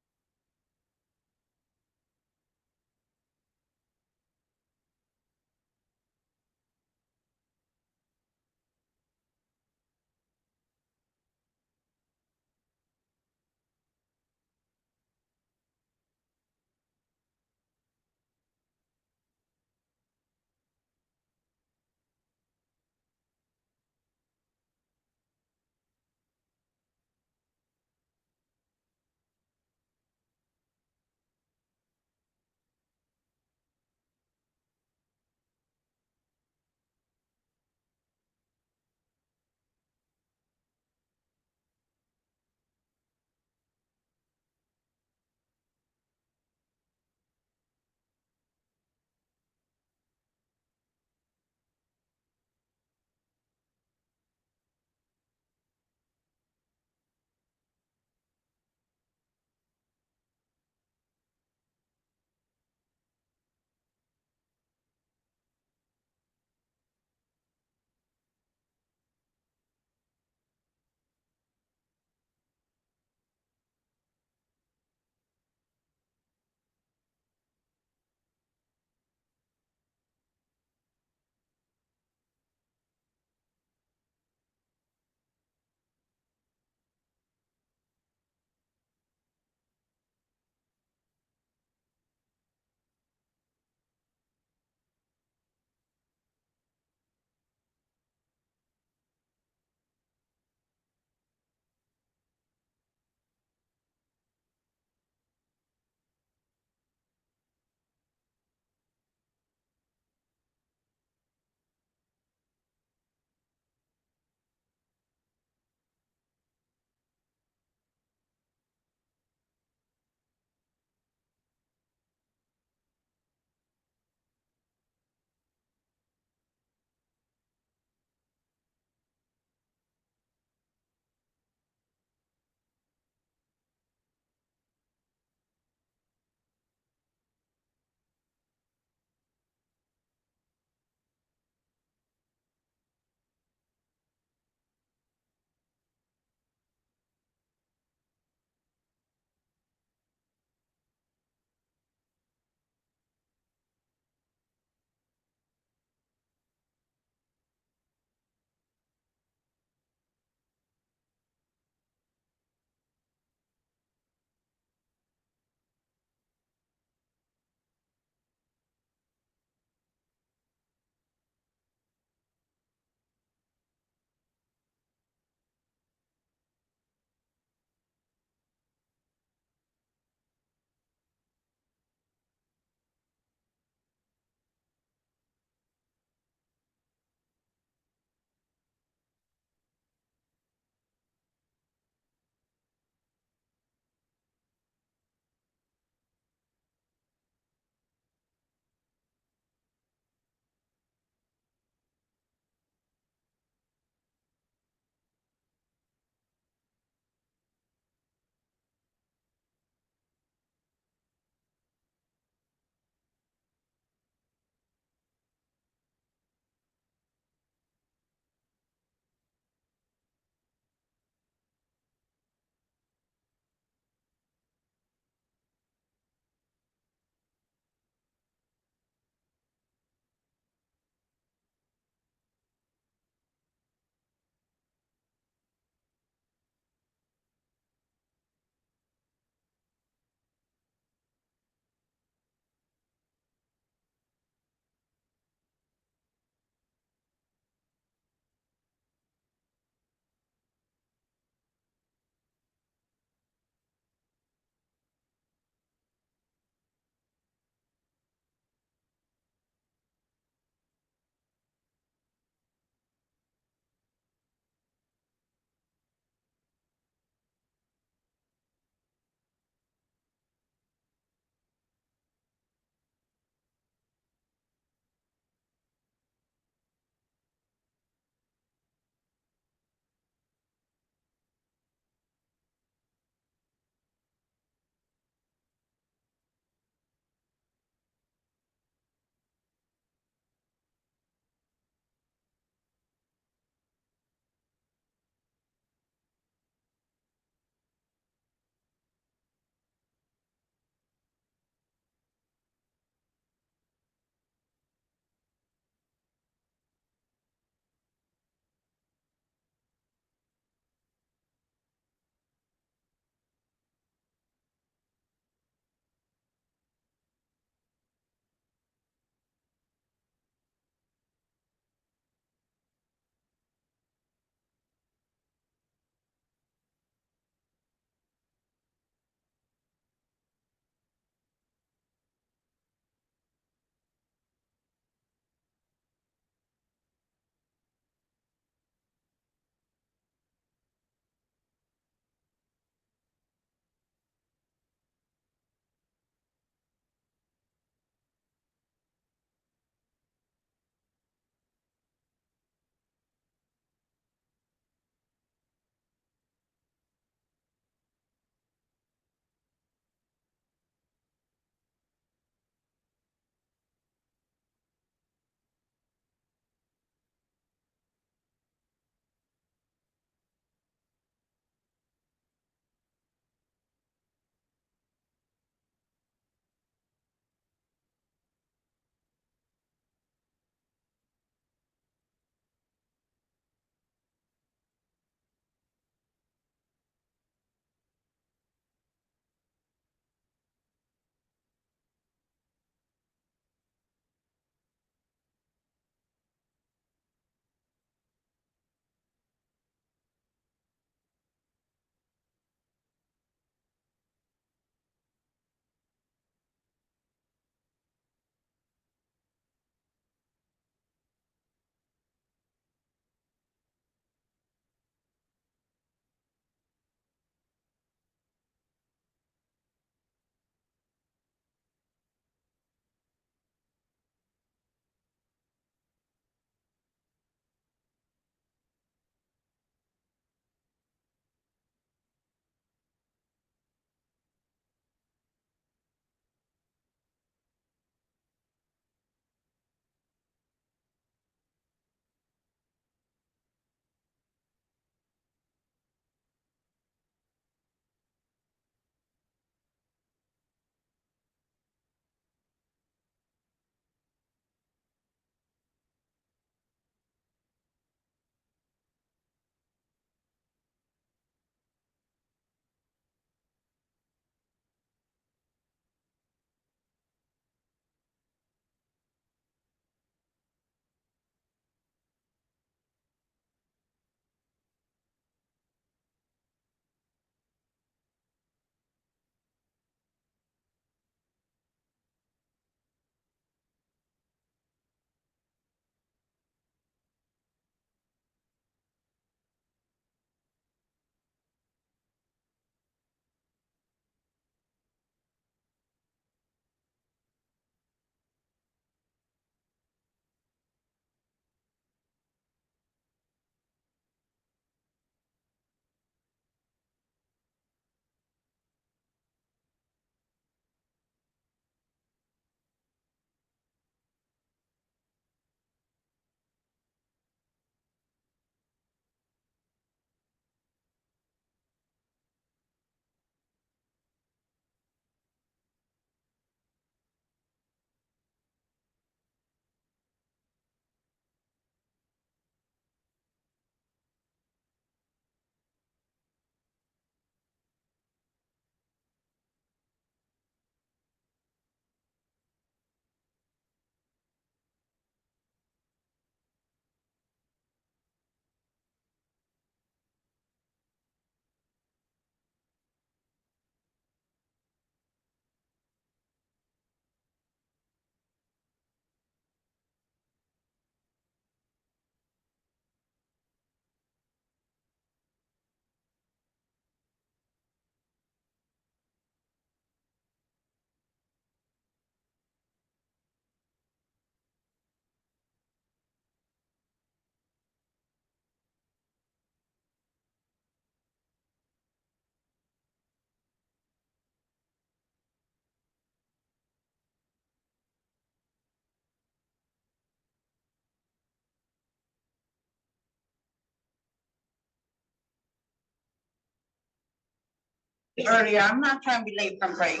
Speaker 7: earlier. I'm not trying to be late from break.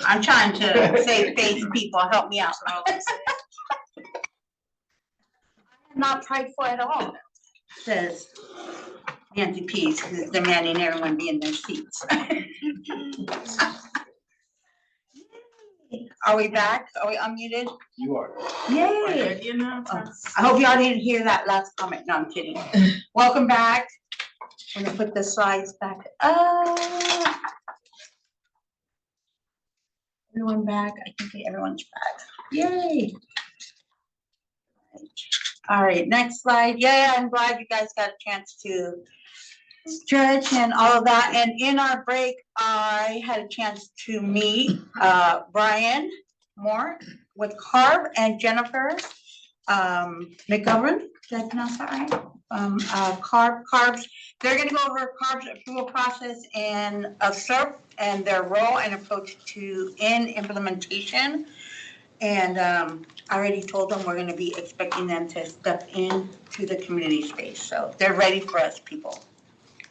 Speaker 7: I'm trying to save face, people. Help me out. Not prideful at all, says Nancy Pease, who's demanding everyone be in their seats. Are we back? Are we unmuted?
Speaker 13: You are.
Speaker 7: Yay! I hope y'all didn't hear that last comment. No, I'm kidding. Welcome back. I'm gonna put the slides back up. Everyone back? I think everyone's back. Yay! All right, next slide. Yeah, I'm glad you guys got a chance to stretch and all of that. And in our break, I had a chance to meet Brian Moore with CARB and Jennifer McGovern. Did I pronounce that right? CARBs. They're going to go over CARB's approval process and of SERP and their role and approach to implementation. And I already told them we're going to be expecting them to step into the community space. So they're ready for us, people.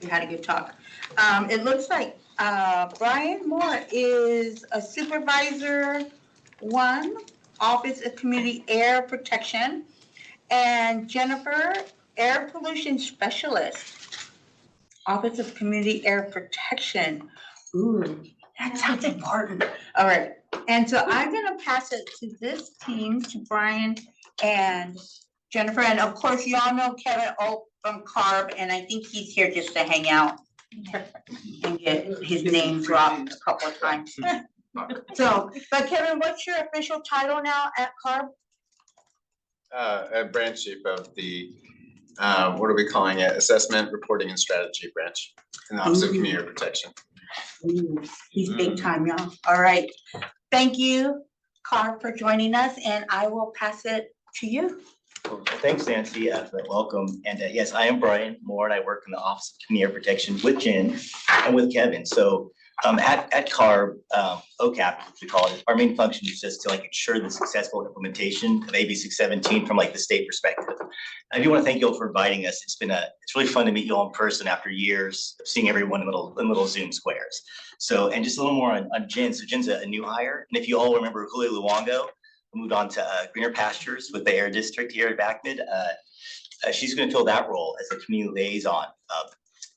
Speaker 7: We had a good talk. It looks like Brian Moore is a supervisor 1, Office of Community Air Protection, and Jennifer, Air Pollution Specialist, Office of Community Air Protection. Ooh, that sounds important. All right. And so I'm going to pass it to this team, to Brian and Jennifer. And of course, you all know Kevin from CARB, and I think he's here just to hang out and get his name dropped a couple of times. So, but Kevin, what's your official title now at CARB?
Speaker 17: A branch chief of the, what are we calling it? Assessment, Reporting and Strategy branch in the Office of Community Protection.
Speaker 7: Ooh, he's big time, y'all. All right. Thank you, CARB, for joining us, and I will pass it to you.
Speaker 18: Well, thanks, Nancy, for that welcome. And yes, I am Brian Moore, and I work in the Office of Community Air Protection with Jen and with Kevin. So at CARB, OCAP, we call it, our main function is just to ensure the successful implementation of AB 617 from the state perspective. I do want to thank you all for inviting us. It's really fun to meet you all in person after years of seeing everyone in little Zoom squares. So, and just a little more on Jen. So Jen's a new hire. And if you all remember Julio Luongo, who moved on to greener pastures with the Air District here at BAAQMD, she's going to fill that role as a community liaison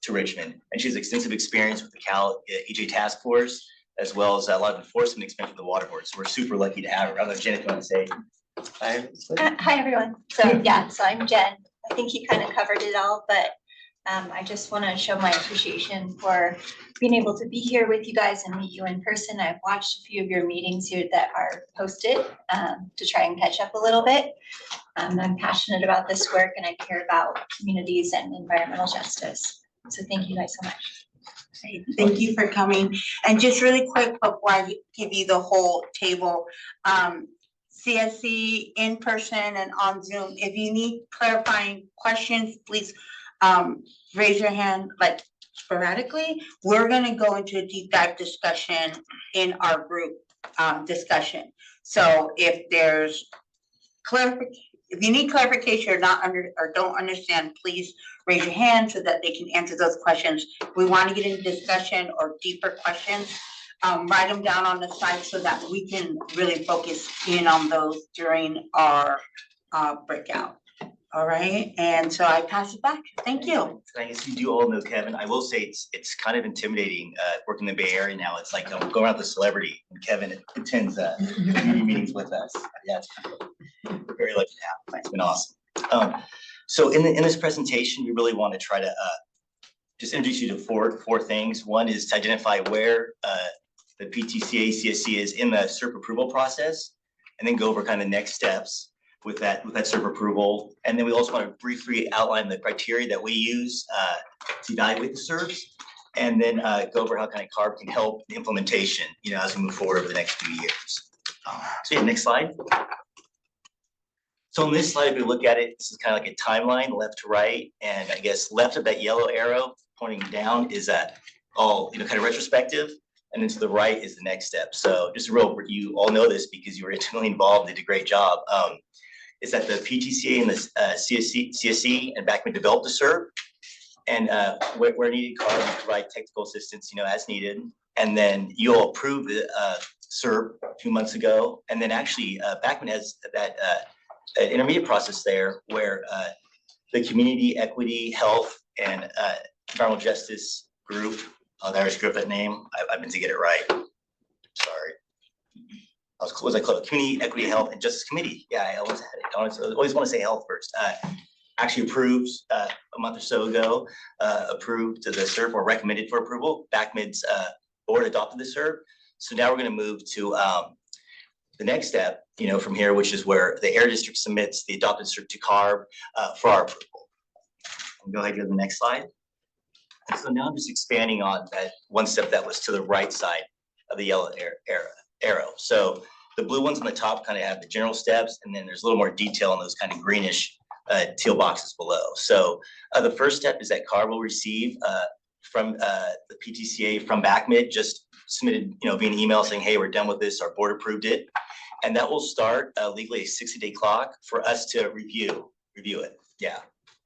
Speaker 18: to Richmond. And she has extensive experience with the Cal EJ Task Force, as well as a lot of enforcement experience with the water board. So we're super lucky to have her. I don't know, Jen, if you want to say hi.
Speaker 19: Hi, everyone. So yeah, so I'm Jen. I think you kind of covered it all, but I just want to show my appreciation for being able to be here with you guys and meet you in person. I've watched a few of your meetings here that are posted to try and catch up a little bit. I'm passionate about this work and I care about communities and environmental justice. So thank you guys so much.
Speaker 7: Great. Thank you for coming. And just really quick before I give you the whole table, CSC in person and on Zoom, if you need clarifying questions, please raise your hand sporadically. We're going to go into a deep dive discussion in our group discussion. So if there's if you need clarification or don't understand, please raise your hand so that they can answer those questions. We want to get into discussion or deeper questions. Write them down on the side so that we can really focus in on those during our breakout. All right, and so I pass it back. Thank you.
Speaker 18: I guess you do all know Kevin. I will say it's kind of intimidating working in the Bay Area now. It's like going around the celebrity and Kevin attends community meetings with us. Yeah, we're very lucky to have him. It's been awesome. So in this presentation, we really want to try to just introduce you to four things. One is to identify where the PTCA CSC is in the SERP approval process, and then go over kind of next steps with that SERP approval. And then we also want to briefly outline the criteria that we use to evaluate the SERPs, and then go over how kind of CARB can help the implementation, as we move forward over the next few years. So yeah, next slide. So on this slide, if we look at it, this is kind of like a timeline, left to right, and I guess left of that yellow arrow pointing down is that all kind of retrospective, and then to the right is the next step. So just you all know this because you were intimately involved, did a great job. Is that the PTCA and the CSC and BAAQMD developed the SERP, And where needed, CARB will provide technical assistance, as needed. And then you'll approve the SERP a few months ago. And then actually, BAAQMD has that intermediate process there where the community, equity, health, and environmental justice group, there I screwed up that name. I meant to get it right. Sorry. Was I close? Community, Equity, Health, and Justice Committee. Yeah, I always had it. I always want to say health first. Actually approved a month or so ago, approved the SERP or recommended for approval. BAAQMD's board adopted the SERP. So now we're going to move to the next step, from here, which is where the Air District submits the adopted SERP to CARB for our approval. I'll go ahead and go to the next slide. And so now I'm just expanding on that one step that was to the right side of the yellow arrow. So the blue ones on the top kind of have the general steps, and then there's a little more detail on those kind of greenish teal boxes below. So the first step is that CARB will receive from the PTCA from BAAQMD, just submitted, via an email saying, hey, we're done with this, our board approved it. And that will start legally a 60-day clock for us to review it. Yeah.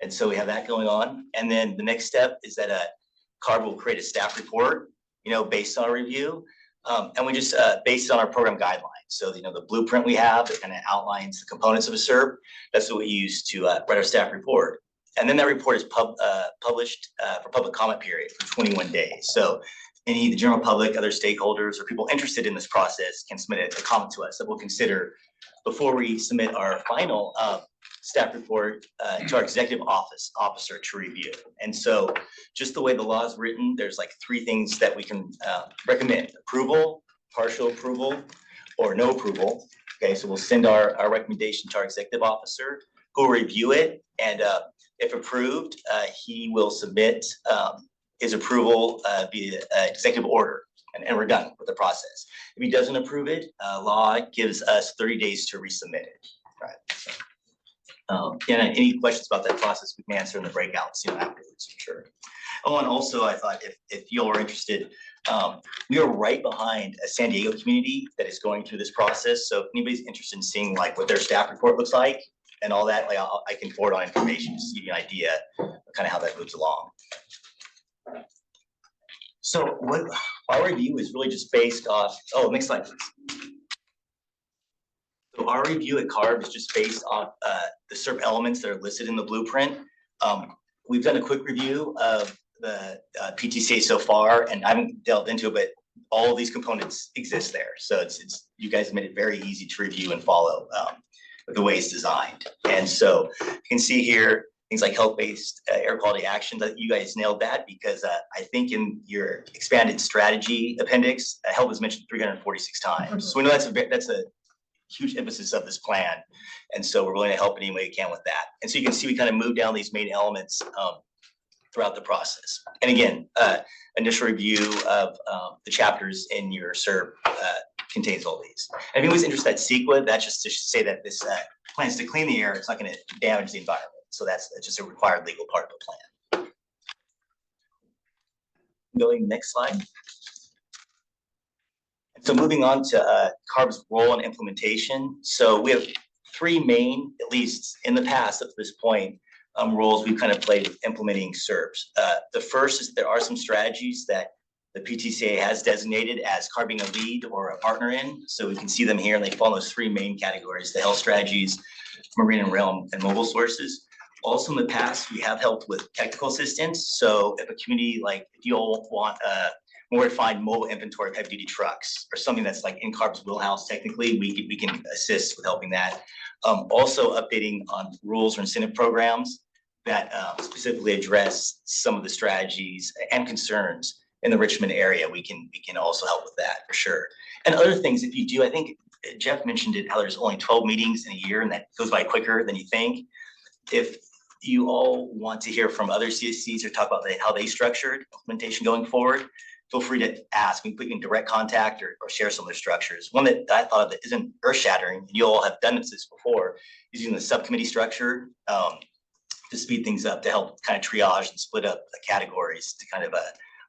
Speaker 18: And so we have that going on. And then the next step is that CARB will create a staff report, based on our review. And we just based on our program guidelines. So, the blueprint we have that kind of outlines the components of a SERP, that's what we use to write our staff report. And then that report is published for public comment period for 21 days. So the general public, other stakeholders, or people interested in this process can submit a comment to us that we'll consider before we submit our final staff report to our executive officer to review. And so just the way the law is written, there's like 3 things that we can recommend: approval, partial approval, or no approval. Okay, so we'll send our recommendation to our executive officer who will review it. And if approved, he will submit his approval via executive order, and we're done with the process. If he doesn't approve it, law gives us 30 days to resubmit it. Right. So, and any questions about that process, we can answer in the breakouts, afterwards, for sure. Oh, and also I thought if you all are interested, we are right behind a San Diego community that is going through this process. So if anybody's interested in seeing like what their staff report looks like and all that, like I can forward on information just to give you an idea of kind of how that moves along. So what our review is really just based off, next slide, please. So our review at CARB is just based on the SERP elements that are listed in the blueprint. We've done a quick review of the PTCA so far, and I haven't delved into it, but all of these components exist there. So it's you guys made it very easy to review and follow the way it's designed. And so you can see here things like health-based air quality action. That you guys nailed that, because I think in your expanded strategy appendix, health is mentioned 346 times. So we know that's a huge emphasis of this plan. And so we're willing to help any way we can with that. And so you can see we kind of move down these main elements throughout the process. And again, initial review of the chapters in your SERP contains all these. And if anyone's interested in that CEQA, that's just to say that this plan is to clean the air. It's not going to damage the environment. So that's just a required legal part of the plan. Going next slide. So moving on to CARB's role in implementation. So we have 3 main, at least in the past up to this point, roles we've kind of played with implementing SERPs. The first is there are some strategies that the PTCA has designated as CARB being a lead or a partner in. So we can see them here, and they fall in those 3 main categories: the health strategies, marine and realm, and mobile sources. Also in the past, we have helped with technical assistance. So if a community, like if you all want more refined mobile inventory of heavy duty trucks or something that's like in CARB's wheelhouse, technically, we can assist with helping that. Also updating on rules or incentive programs that specifically address some of the strategies and concerns in the Richmond area. We can also help with that for sure. And other things, if you do, I think Jeff mentioned it, how there's only 12 meetings in a year, and that goes by quicker than you think. If you all want to hear from other CSCs or talk about how they structured implementation going forward, feel free to ask. We can put you in direct contact or share some of their structures. One that I thought of that isn't earth-shattering, and you all have done this before, is using the subcommittee structure to speed things up, to help kind of triage and split up the categories to kind of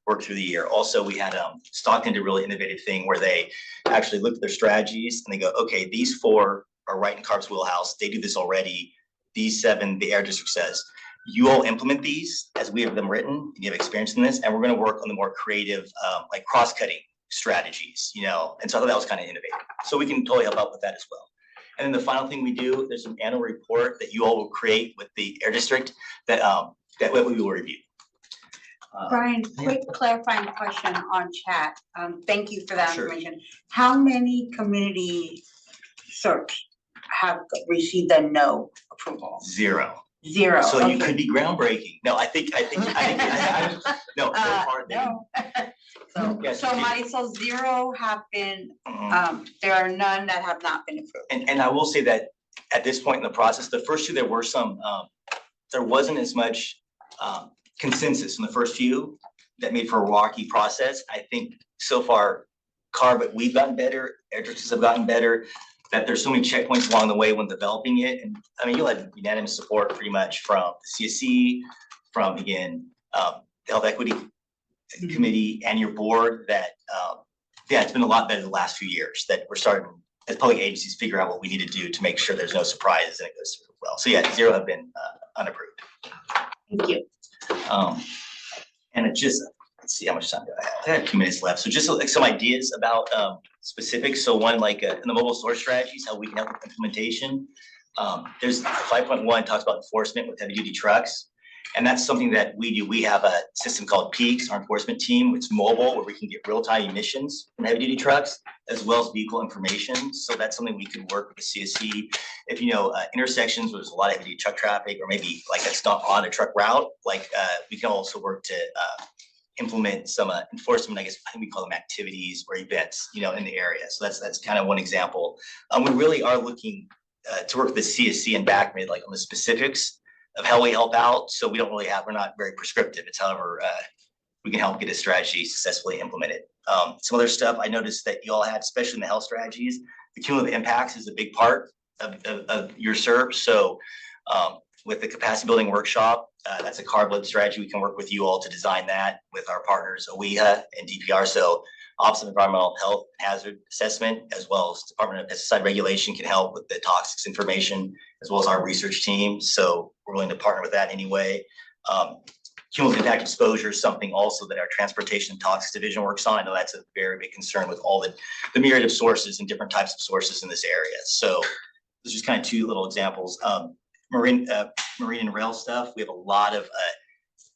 Speaker 18: work through the year. Also, we had Stockton did a really innovative thing where they actually looked at their strategies and they go, okay, these 4 are right in CARB's wheelhouse. They do this already. These 7, the Air District says. you all implement these as we have them written, and you have experience in this, and we're gonna work on the more creative, like cross-cutting strategies, you know, and so I thought that was kind of innovative. So we can totally help out with that as well. And then the final thing we do, there's an annual report that you all will create with the Air District that we will review.
Speaker 7: Brian, quick clarifying question on chat. Thank you for that
Speaker 18: Sure.
Speaker 7: information. How many community search have received a no approval?
Speaker 18: 0.
Speaker 7: 0.
Speaker 18: So you
Speaker 7: okay.
Speaker 18: could be groundbreaking. No, I think, no, so far,
Speaker 7: No. So,
Speaker 18: Yes,
Speaker 7: so
Speaker 18: it-
Speaker 7: Marisol, 0 have been, there are none that have not been approved.
Speaker 18: And I will say that at this point in the process, the first 2, there were some, there wasn't as much consensus in the first few that made for a rocky process. I think so far, but we've gotten better, Air Districts have gotten better, that there's so many checkpoints along the way when developing it. And I mean, you'll have unanimous support pretty much from the CSC, from again, the Health Equity Committee and your board that, yeah, it's been a lot better the last few years that we're starting as public agencies figure out what we need to do to make sure there's no surprises and it goes through well. So yeah, 0 have been unapproved.
Speaker 7: Thank you.
Speaker 18: And it just, let's see how much time do I have? I have 2 minutes left. So just like some ideas about specifics. So one, like in the mobile source strategies, how we can help with implementation. There's 5.1 talks about enforcement with heavy duty trucks. And that's something that we do. We have a system called PEAKS, our enforcement team. It's mobile where we can get real-time emissions from heavy duty trucks as well as vehicle information. So that's something we could work with the CSC. If you know intersections where there's a lot of heavy duty truck traffic or maybe like that's not on a truck route, like we can also work to implement some enforcement, I guess, I think we call them activities or events, you know, in the area. So that's kind of one example. We really are looking to work with the CSC and BAAQMD like on the specifics of how we help out. So we don't really we're not very prescriptive. It's however we can help get a strategy successfully implemented. Some other stuff I noticed that you all had, especially in the health strategies, the cumulative impacts is a big part of your SERP. So with the capacity building workshop, that's a CARB-led strategy. We can work with you all to design that with our partners, OEHA and DPR. So Office of Environmental Health Hazard Assessment, as well as Department of Pesticide Regulation can help with the toxics information, as well as our research team. So we're willing to partner with that anyway. Cumulative impact exposure is something also that our Transportation and Toxics Division works on. I know that's a very big concern with all the myriad of sources and different types of sources in this area. So those are just kind of 2 little examples. Marine and rail stuff, we have a lot of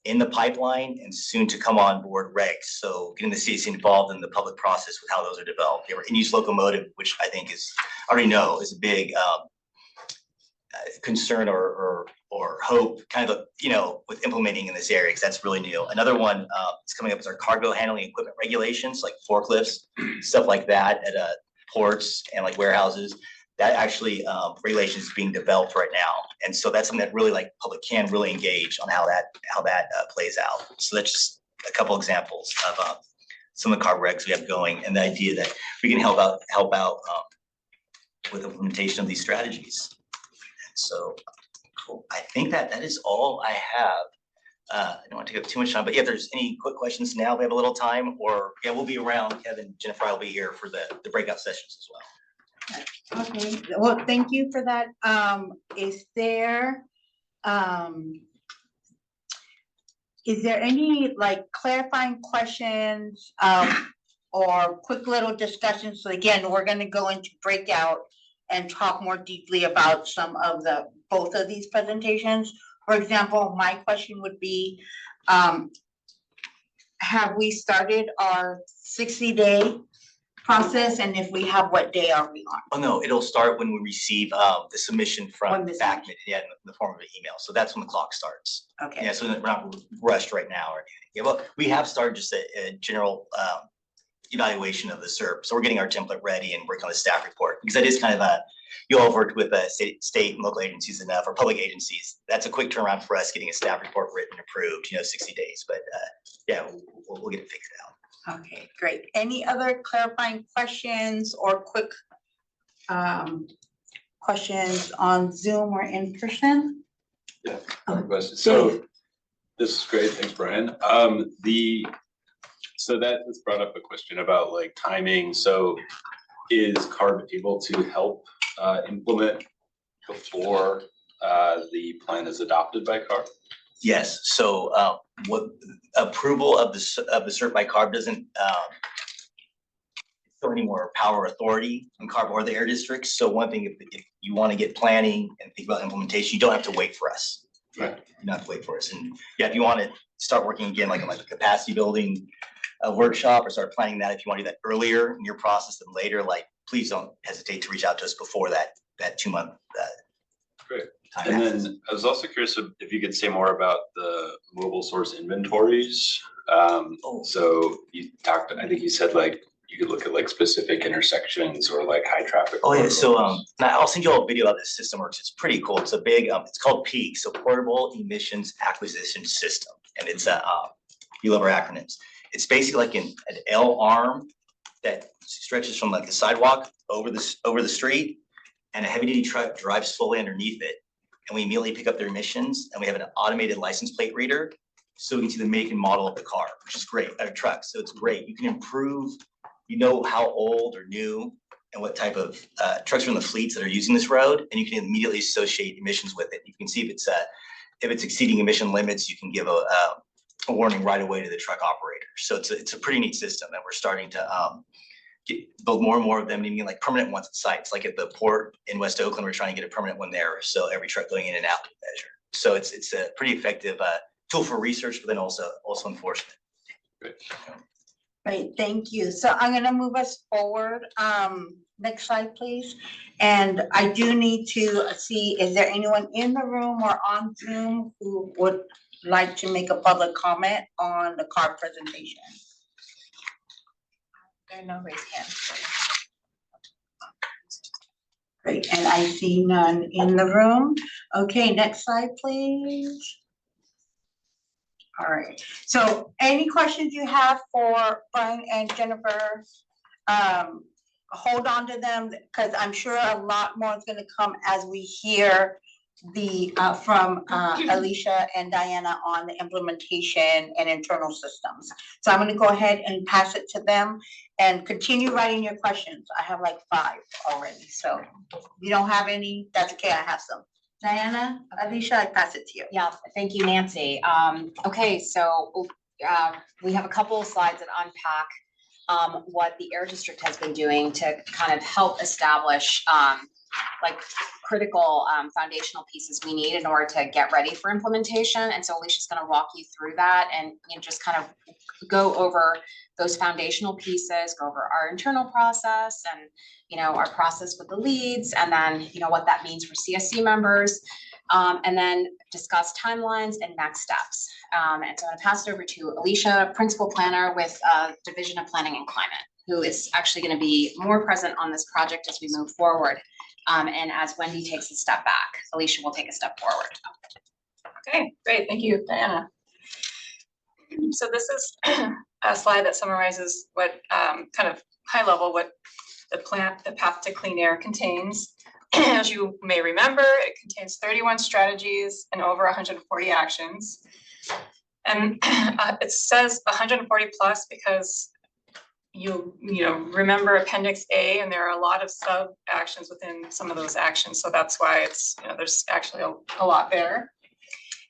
Speaker 18: in the pipeline and soon to come on board regs. So getting the CSC involved in the public process with how those are developed. We have our in-use locomotive, which I think is, I already know is a big concern or hope kind of, you know, with implementing in this area, because that's really new. Another one that's coming up is our cargo handling equipment regulations, like forklifts, stuff like that at ports and like warehouses. That actually regulation is being developed right now. And so that's something that really like public can really engage on how that plays out. So that's just a couple examples of some of the CARB regs we have going and the idea that we can help out with implementation of these strategies. So cool. I think that is all I have. I don't want to take up too much time, but yeah, if there's any quick questions now, we have a little time, or yeah, we'll be around. Kevin, Jennifer, I'll be here for the breakout sessions as well.
Speaker 7: Okay, well, thank you for that. Is there any like clarifying questions or quick little discussions? So again, we're gonna go into breakout and talk more deeply about some of both of these presentations. For example, my question would be, have we started our 60-day process? And if we have, what day are we on?
Speaker 18: Oh, no, it'll start when we receive the submission from
Speaker 7: When the
Speaker 18: BAAQMD, yeah, in the form of an email. So that's when the clock starts.
Speaker 7: Okay.
Speaker 18: Yeah, so we're not rushed right now or anything. Yeah, well, we have started just a general evaluation of the SERP. So we're getting our template ready and working on the staff report, because that is kind of you all have worked with state and local agencies enough, or public agencies. That's a quick turnaround for us getting a staff report written and approved, 60 days. But yeah, we'll get it figured out.
Speaker 7: Okay, great. Any other clarifying questions or quick questions on Zoom or in person?
Speaker 20: Yeah, one question. So this is great. Thanks, Brian. So that has brought up a question about like timing. So is CARB able to help implement before the plan is adopted by CARB?
Speaker 18: Yes, so what approval of the certified CARB doesn't show any more power authority in CARB or the air districts. So one thing, if you want to get planning and think about implementation, you don't have to wait for us.
Speaker 20: Right.
Speaker 18: You don't have to wait for us. And yeah, if you want to start working again, like a capacity building workshop, or start planning that, if you want to do that earlier in your process than later, like, please don't hesitate to reach out to us before that 2-month.
Speaker 20: Great. And then I was also curious if you could say more about the mobile source inventories. So you talked, I think you said like, you could look at like specific intersections or like high traffic.
Speaker 18: Oh yeah, so
Speaker 20: corridors.
Speaker 18: I'll send you all a video of this system works. It's pretty cool. It's a big, it's called PEAK, so Portable Emissions Acquisition System. And it's you love our acronyms. It's basically like an L arm that stretches from like the sidewalk over the street, and a heavy duty truck drives slowly underneath it. And we immediately pick up their emissions, and we have an automated license plate reader, so we can see the make and model of the car, which is great, our truck. So it's great. You can improve, you know how old or new and what type of trucks are in the fleets that are using this road, and you can immediately associate emissions with it. You can see if it's exceeding emission limits, you can give a warning right away to the truck operator. So it's a pretty neat system that we're starting to build more and more of them, even like permanent ones at sites. Like at the port in West Oakland, we're trying to get a permanent one there, so every truck going in and out can measure. So it's a pretty effective tool for research, but then also enforcement.
Speaker 20: Great.
Speaker 7: Great, thank you. So I'm gonna move us forward. Next slide, please. And I do need to see, is there anyone in the room or on Zoom who would like to make a public comment on the CARB presentation?
Speaker 1: There are no raised hands.
Speaker 7: Great, and I see none in the room. Okay, next slide, please. All right, so any questions you have for Brian and Jennifer, hold on to them, because I'm sure a lot more is gonna come as we hear from Alicia and Diana on the implementation and internal systems. So I'm gonna go ahead and pass it to them and continue writing your questions. I have like 5 already, so if you don't have any, that's okay, I have some. Diana, Alicia, I pass it to you.
Speaker 14: Yeah, thank you, Nancy. Okay, so we have a couple of slides that unpack what the Air District has been doing to kind of help establish like critical foundational pieces we need in order to get ready for implementation. And so Alicia's going to walk you through that and just kind of go over those foundational pieces, go over our internal process and, our process with the leads, and then, what that means for CSC members, and then discuss timelines and next steps. And so I'm going to pass it over to Alicia, Principal Planner with Division of Planning and Climate, who is actually going to be more present on this project as we move forward. And as Wendy takes a step back, Alicia will take a step forward.
Speaker 5: Okay, great, thank you, Diana. So this is a slide that summarizes what kind of high level what the Path to Clean Air contains. As you may remember, it contains 31 strategies and over 140 actions. And it says 140 plus because you remember Appendix A, and there are a lot of sub actions within some of those actions. So that's why it's, there's actually a lot there.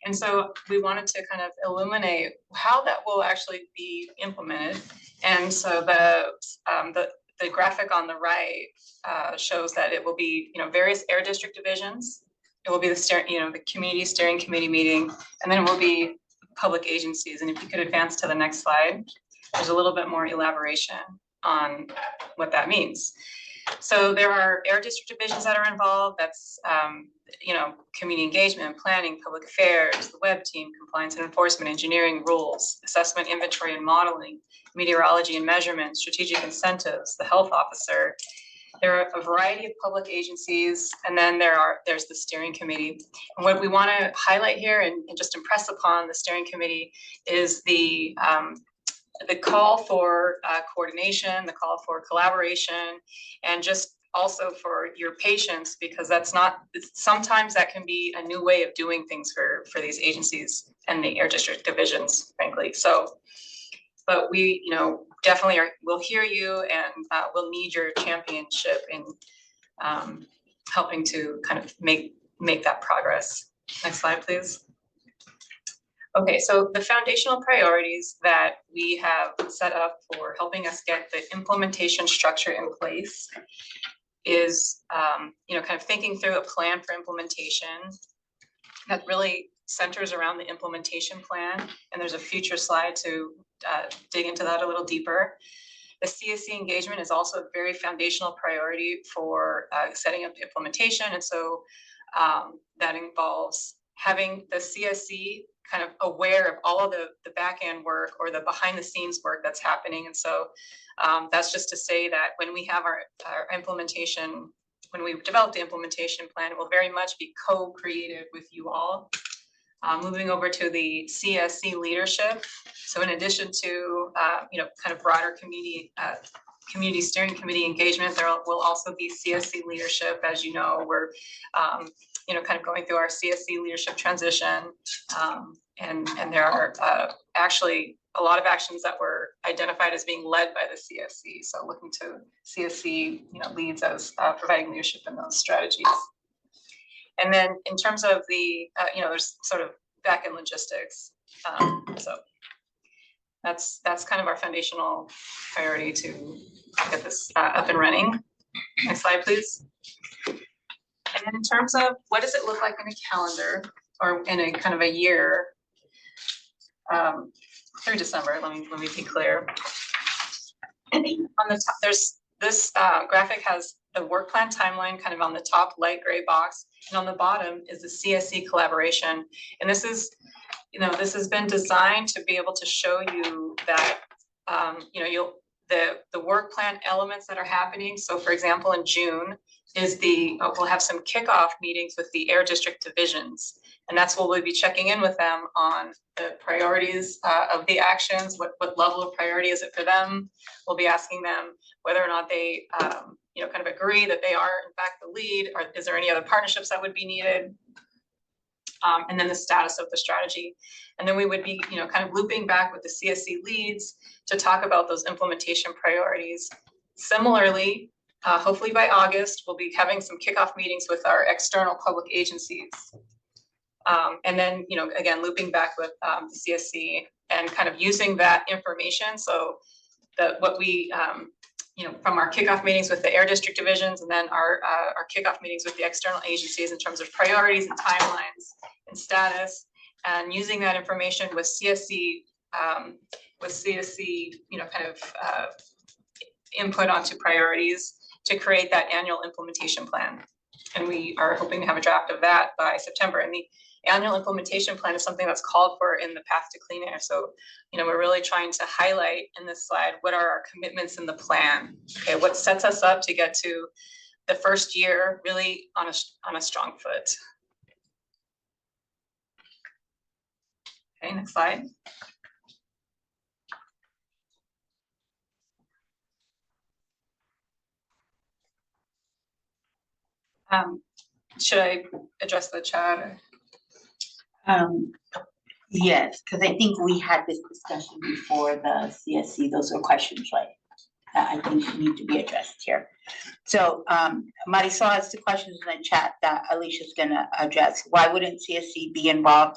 Speaker 5: And so we wanted to kind of illuminate how that will actually be implemented. And so the graphic on the right shows that it will be, various air district divisions. It will be the community steering committee meeting, and then it will be public agencies. And if you could advance to the next slide, there's a little bit more elaboration on what that means. So there are air district divisions that are involved. That's, community engagement, planning, public affairs, the web team, compliance and enforcement, engineering, rules, assessment, inventory and modeling, meteorology and measurement, strategic incentives, the health officer. There are a variety of public agencies, and then there's the steering committee. And what we want to highlight here and just impress upon the steering committee is the call for coordination, the call for collaboration, and just also for your patience, because sometimes that can be a new way of doing things for these agencies and the air district divisions, frankly. So, but we, definitely will hear you, and we'll need your championship in helping to kind of make that progress. Next slide, please. Okay, so the foundational priorities that we have set up for helping us get the implementation structure in place is, kind of thinking through a plan for implementation that really centers around the implementation plan. And there's a future slide to dig into that a little deeper. The CSC engagement is also a very foundational priority for setting up implementation. And so that involves having the CSC kind of aware of all of the back end work or the behind the scenes work that's happening. And so that's just to say that when we have our implementation, when we develop the implementation plan, it will very much be co-created with you all. Moving over to the CSC leadership. So in addition to, kind of broader community steering committee engagement, there will also be CSC leadership. As you know, we're, kind of going through our CSC leadership transition. And there are actually a lot of actions that were identified as being led by the CSC. So looking to CSC, leads as providing leadership in those strategies. And then in terms of the, there's sort of back-end logistics. So that's kind of our foundational priority to get this up and running. Next slide, please. And then in terms of what does it look like in a calendar or in a kind of a year through December, let me be clear. On the top, there's this graphic has the work plan timeline kind of on the top light gray box, and on the bottom is the CSC collaboration. And this is, this has been designed to be able to show you that, the work plan elements that are happening. So for example, in June is we'll have some kickoff meetings with the Air District divisions. And that's what we'll be checking in with them on the priorities of the actions, what level of priority is it for them. We'll be asking them whether or not they, kind of agree that they are in fact the lead, or is there any other partnerships that would be needed? And then the status of the strategy. And then we would be, kind of looping back with the CSC leads to talk about those implementation priorities. Similarly, hopefully by August, we'll be having some kickoff meetings with our external public agencies. And then, again, looping back with the CSC and kind of using that information. So what we, from our kickoff meetings with the Air District divisions, and then our kickoff meetings with the external agencies in terms of priorities and timelines and status, and using that information with CSC, kind of input onto priorities to create that annual implementation plan. And we are hoping to have a draft of that by September. And the annual implementation plan is something that's called for in the Path to Clean Air. So, we're really trying to highlight in this slide, what are our commitments in the plan? Okay, what sets us up to get to the first year really on a strong foot? Okay, next slide. Should I address the chat?
Speaker 7: Yes, because I think we had this discussion before the CSC. Those are questions, right, that I think need to be addressed here. So Marisol has 2 questions in the chat that Alicia's gonna address. Why wouldn't CSC be involved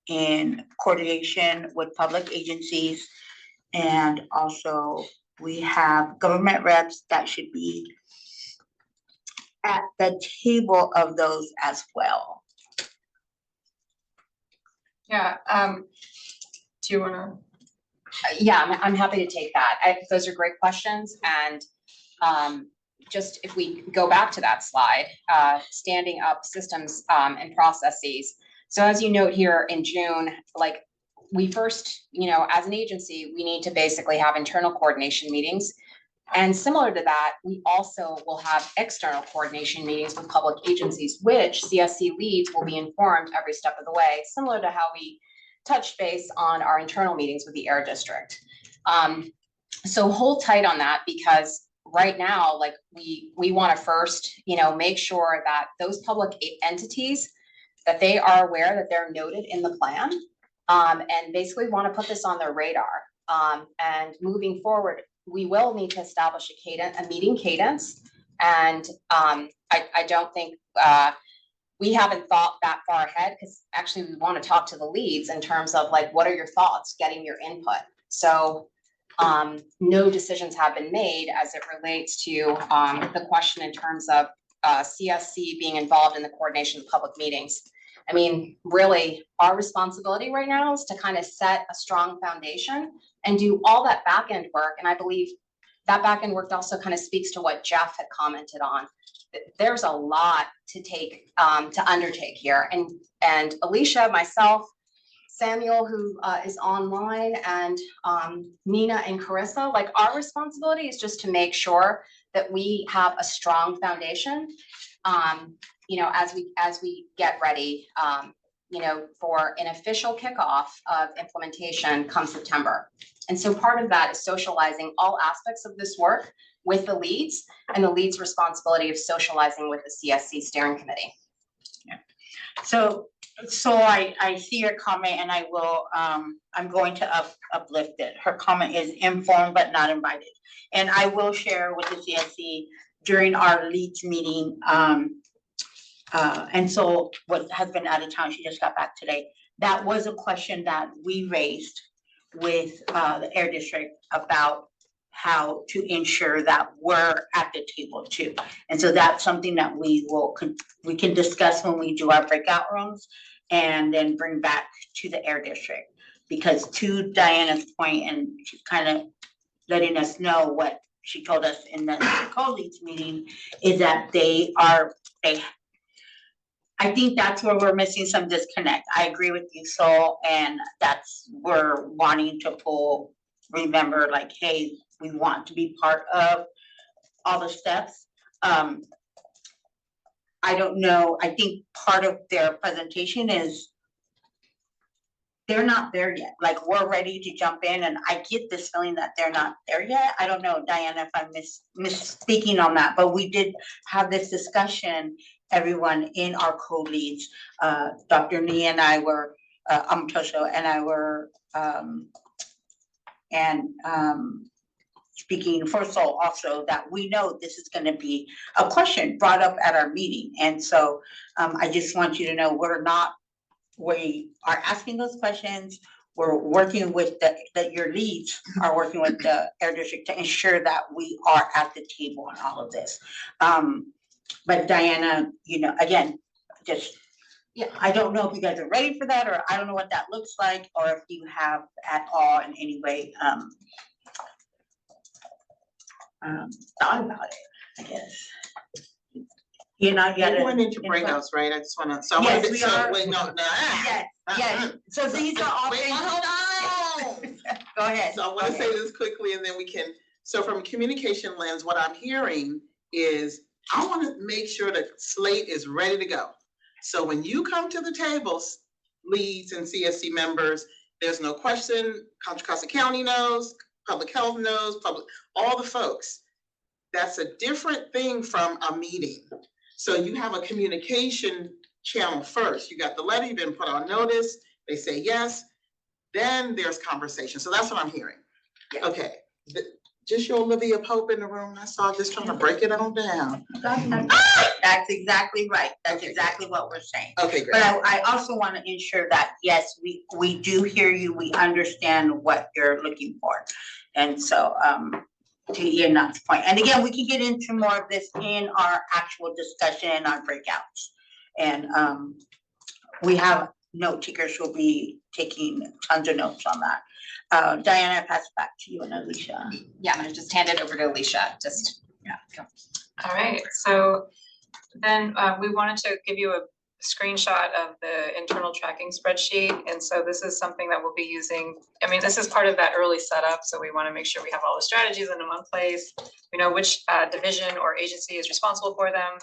Speaker 7: in coordination with public agencies? And also we have government reps that should be at the table of those as well.
Speaker 5: Yeah, do you wanna?
Speaker 14: Yeah, I'm happy to take that. Those are great questions. And just if we go back to that slide, standing up systems and processes. So as you note here in June, like we first, as an agency, we need to basically have internal coordination meetings. And similar to that, we also will have external coordination meetings with public agencies, which CSC leads will be informed every step of the way, similar to how we touch base on our internal meetings with the Air District. So hold tight on that, because right now, like we want to first, make sure that those public entities, that they are aware that they're noted in the plan, and basically want to put this on their radar. And moving forward, we will need to establish a meeting cadence. And I don't think we haven't thought that far ahead, because actually we want to talk to the leads in terms of like, what are your thoughts, getting your input. So no decisions have been made as it relates to the question in terms of CSC being involved in the coordination of public meetings. I mean, really, our responsibility right now is to kind of set a strong foundation and do all that back end work. And I believe that back end work also kind of speaks to what Jeff had commented on. There's a lot to take, to undertake here. And Alicia, myself, Samuel, who is online, and Nina and Carissa, like, our responsibility is just to make sure that we have a strong foundation, you know, as we get ready, you know, for an official kickoff of implementation come September. And so part of that is socializing all aspects of this work with the leads, and the leads' responsibility of socializing with the CSC steering committee.
Speaker 7: Yeah. So I see your comment, and I will, I'm going to uplift it. Her comment is informed but not invited. And I will share with the CSC during our leads meeting. And so what has been out of town, she just got back today. That was a question that we raised with the Air District about how to ensure that we're at the table too. And so that's something that we can discuss when we do our breakout rooms, and then bring back to the Air District. Because to Diana's point, and she's kind of letting us know what she told us in the co-leads meeting, is that I think that's where we're missing some disconnect. I agree with you, Sol, and that's we're wanting to remember, like, hey, we want to be part of all the steps. I don't know, I think part of their presentation is they're not there yet. Like, we're ready to jump in, and I get this feeling that they're not there yet. I don't know, Diana, if I'm misspeaking on that, but we did have this discussion, everyone in our co-leads. Dr. Nee and I were, Tosho and I were, speaking for Sol also, that we know this is going to be a question brought up at our meeting. And so I just want you to know we are asking those questions. We're working with your leads are working with the Air District to ensure that we are at the table on all of this. But Diana, you know, again, just, yeah, I don't know if you guys are ready for that, or I don't know what that looks like, or if you have at all in any way thought about it, I guess. You know,
Speaker 4: We're going into breakouts, right? I just wanna, so I wanna,
Speaker 7: Yes, we are.
Speaker 4: wait, no.
Speaker 7: Yes, yes. So these are all things.
Speaker 4: Hold on.
Speaker 7: Go ahead.
Speaker 4: So I wanna say this quickly, and then we can, so from a communication lens, what I'm hearing is, I wanna make sure the slate is ready to go. So when you come to the tables, leads and CSC members, there's no question, Contra Costa County knows, public health knows, all the folks. That's a different thing from a meeting. So you have a communication channel first. You got the letter, you've been put on notice, they say yes, then there's conversation. So that's what I'm hearing. Okay, just your Olivia Pope in the room, that's all, just trying to break it on down.
Speaker 7: That's exactly right. That's exactly what we're saying.
Speaker 4: Okay, great.
Speaker 7: But I also want to ensure that, yes, we do hear you, we understand what you're looking for. And so, to Ian's point, and again, we can get into more of this in our actual discussion on breakouts. And we have note takers who will be taking tons of notes on that. Diana, I pass it back to you and Alicia.
Speaker 14: Yeah, I'm gonna just hand it over to Alicia, go.
Speaker 5: All right, so then we wanted to give you a screenshot of the internal tracking spreadsheet. And so this is something that we'll be using. I mean, this is part of that early setup. So we want to make sure we have all the strategies in one place. We know which division or agency is responsible for them.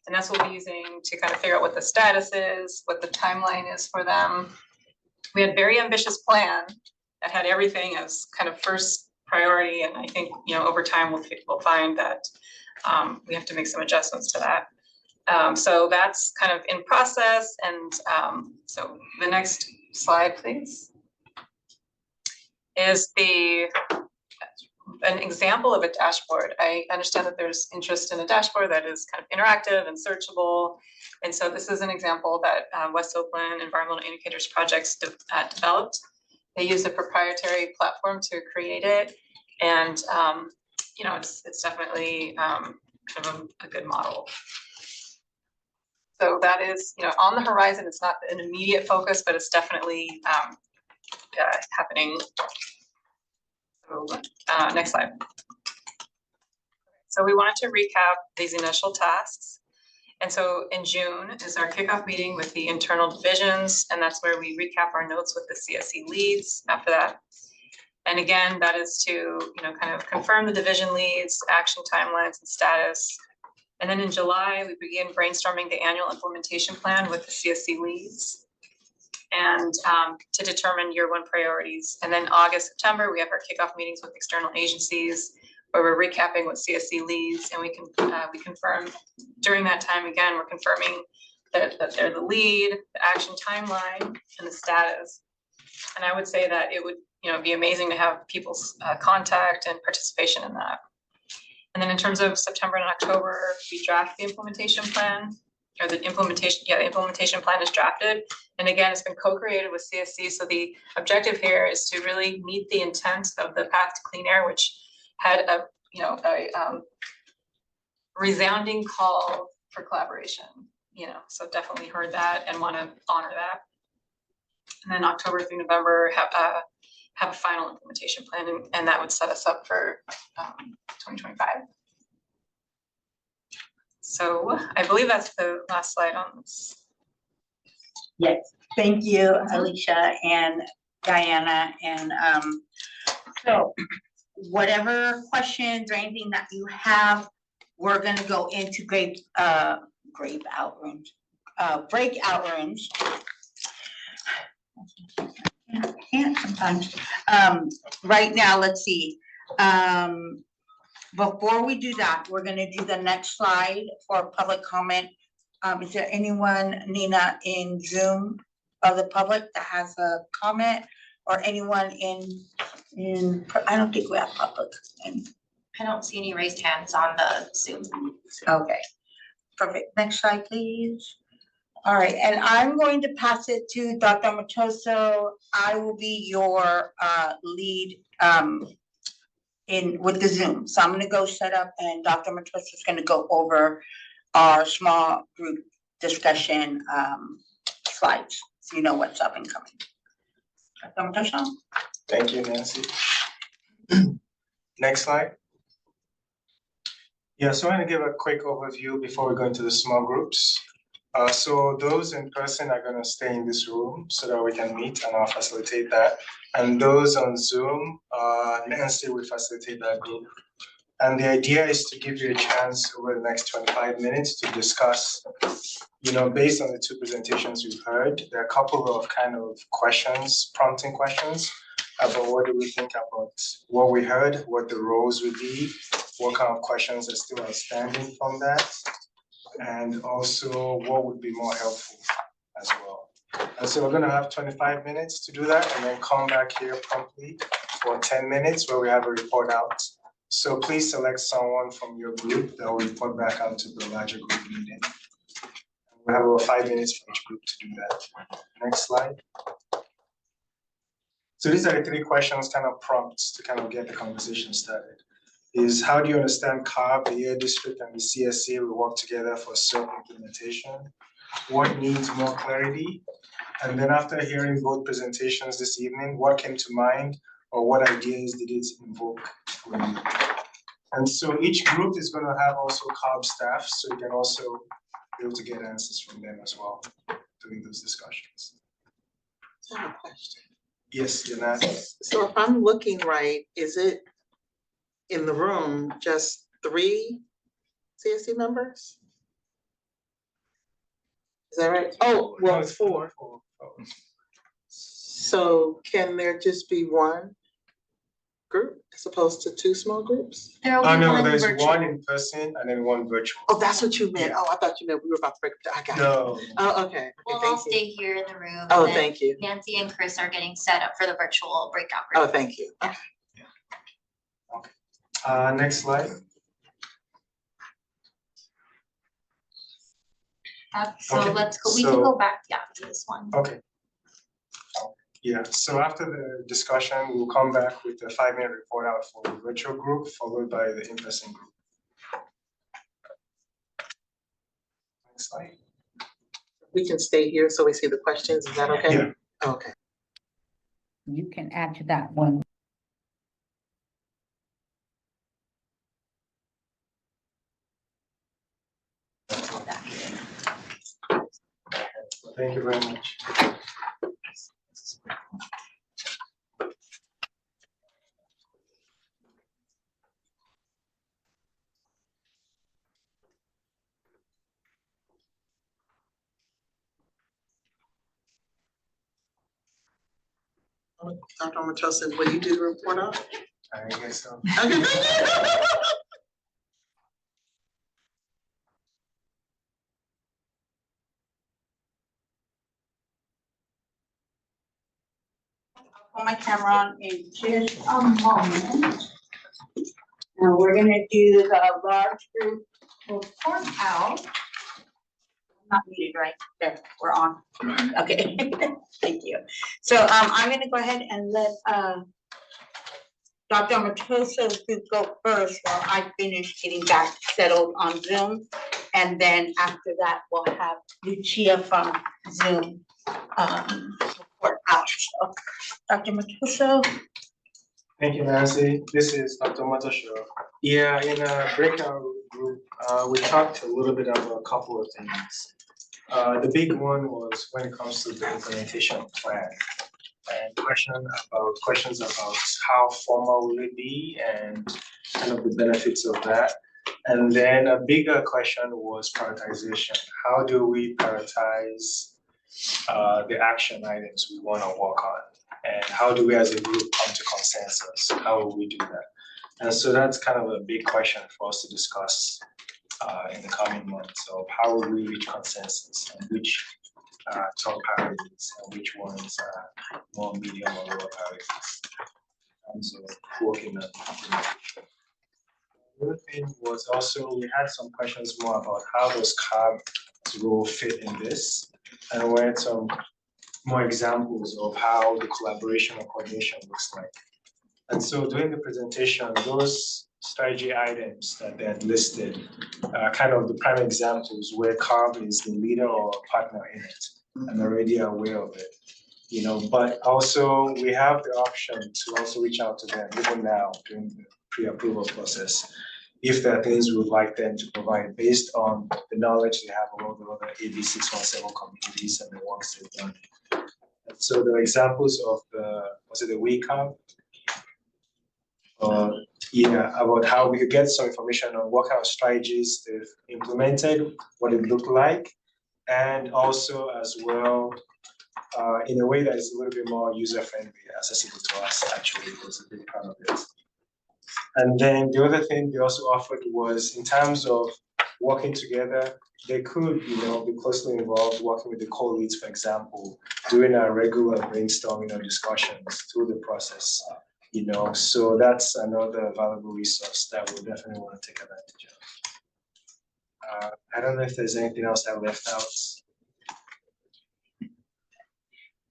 Speaker 5: And that's what we'll be using to kind of figure out what the status is, what the timeline is for them. We had a very ambitious plan that had everything as kind of first priority. And I think, you know, over time, we'll find that we have to make some adjustments to that. So that's kind of in process. And so the next slide, please, is the an example of a dashboard. I understand that there's interest in a dashboard that is kind of interactive and searchable. And so this is an example that West Oakland Environmental Indicators Projects developed. They use a proprietary platform to create it. And, you know, it's definitely kind of a good model. So that is, you know, on the horizon. It's not an immediate focus, but it's definitely happening. So, next slide. So we wanted to recap these initial tasks. And so in June is our kickoff meeting with the internal divisions, and that's where we recap our notes with the CSC leads after that. And again, that is to, you know, kind of confirm the division leads, action timelines and status. And then in July, we begin brainstorming the annual implementation plan with the CSC leads and to determine year one priorities. And then August, September, we have our kickoff meetings with external agencies where we're recapping with CSC leads, and we confirm during that time, again, we're confirming that they're the lead, the action timeline, and the status. And I would say that it would, you know, be amazing to have people's contact and participation in that. And then in terms of September and October, we draft the implementation plan, or the implementation plan is drafted. And again, it's been co-created with CSC. So the objective here is to really meet the intent of the Path to Clean Air, which had a, you know, a resounding call for collaboration, you know, so definitely heard that and want to honor that. And then October through November have a final implementation plan, and that would set us up for 2025. So I believe that's the last slide on this.
Speaker 7: Yes, thank you, Alicia and Diana. And so whatever questions or anything that you have, we're gonna go into breakout rooms. Can't sometimes. Right now, let's see. Before we do that, we're gonna do the next slide for public comment. Is there anyone, Nina, in Zoom of the public that has a comment, or anyone in, I don't think we have public.
Speaker 19: I don't see any raised hands on the Zoom.
Speaker 7: Okay, perfect. Next slide, please. All right, and I'm going to pass it to Dr. Matoso. I will be your lead with the Zoom. So I'm gonna go set up, and Dr. Matoso is gonna go over our small group discussion slides, so you know what's up and coming. Dr. Matoso?
Speaker 10: Thank you, Nancy. Next slide. Yeah, so I'm gonna give a quick overview before we go into the small groups. So those in person are gonna stay in this room so that we can meet, and I'll facilitate that. And those on Zoom, Nancy will facilitate that group. And the idea is to give you a chance over the next 25 minutes to discuss, you know, based on the two presentations we've heard, there are a couple of kind of questions, prompting questions about what do we think about what we heard, what the roles would be, what kind of questions are still outstanding from that, and also what would be more helpful as well. And so we're gonna have 25 minutes to do that, and then come back here promptly for 10 minutes where we have a report out. So please select someone from your group that will report back out to the larger group meeting. We have about 5 minutes for each group to do that. Next slide. So these are the three questions, kind of prompts to kind of get the conversation started. Is how do you understand CARB, the Air District, and the CSC will work together for SERP implementation? What needs more clarity? And then after hearing both presentations this evening, what came to mind, or what ideas did it invoke for you? And so each group is going to have also CARB staff, so you can also be able to get answers from them as well during those discussions.
Speaker 4: I have a question.
Speaker 10: Yes, you're not.
Speaker 4: So if I'm looking right, is it in the room just 3 CSC members? Is that right? Oh, well, it's 4. So can there just be one group as opposed to 2 small groups?
Speaker 10: Oh, no, there's one in person and then one virtual.
Speaker 4: Oh, that's what you meant. Oh, I thought you meant we were about to break it. I got it.
Speaker 10: No.
Speaker 4: Oh, okay.
Speaker 19: We'll all stay here in the room.
Speaker 4: Oh,
Speaker 19: and then
Speaker 4: thank you.
Speaker 19: Nancy and Chris are getting set up for the virtual breakout room.
Speaker 4: Oh, thank you. Okay.
Speaker 10: Next slide.
Speaker 19: So
Speaker 10: Okay,
Speaker 19: let's go, we can
Speaker 10: so-
Speaker 19: go back, yeah, to this one.
Speaker 10: Okay. Yeah, so after the discussion, we'll come back with a 5-minute report out for the virtual group, followed by the in-person group. Next slide.
Speaker 4: We can stay here so we see the questions. Is that okay?
Speaker 10: Yeah.
Speaker 4: Okay.
Speaker 3: You can add to that one.
Speaker 10: Thank you very much.
Speaker 4: Dr. Matosa, will you do the report out?
Speaker 10: I guess so.
Speaker 4: Okay.
Speaker 7: Put my camera on in just a moment. Now we're gonna do the large group report out. Not muted, right? There, we're on. Okay, thank you. So I'm gonna go ahead and let Dr. Matosa go first while I finish getting back settled on Zoom. And then after that, we'll have Lucia from Zoom report out. So, Dr. Matosa.
Speaker 10: Thank you, Nancy. This is Dr. Matosho. Yeah, in a breakout group, we talked a little bit about a couple of things. The big one was when it comes to the implementation plan. And questions about how formal will it be and kind of the benefits of that. And then a bigger question was prioritization. How do we prioritize the action items we want to work on? And how do we as a group come to consensus? How will we do that? And so that's kind of a big question for us to discuss in the coming months of how will we reach consensus and which top priorities and which ones are more medium or lower priorities. And so working on that. The other thing was also we had some questions more about how does CAB's role fit in this, and we had some more examples of how the collaboration or coordination looks like. And so during the presentation, those strategy items that they had listed are kind of the prime examples where CAB is the leader or partner in it and already aware of it. You know, but also we have the option to also reach out to them even now during the pre-approval process if there are things we would like them to provide based on the knowledge they have about the other AB 617 communities and the works they've done. And so the examples of the WCAB? Yeah, about how we could get some information on what kind of strategies they've implemented, what it looked like, and also as well, in a way that is a little bit more user-friendly, accessible to us, actually, was a big part of it. And then the other thing they also offered was in terms of working together, they could, you know, be closely involved working with the co-leads, for example, doing our regular brainstorming or discussions through the process, you know, so that's another valuable resource that we'll definitely want to take advantage of. I don't know if there's anything else I left out.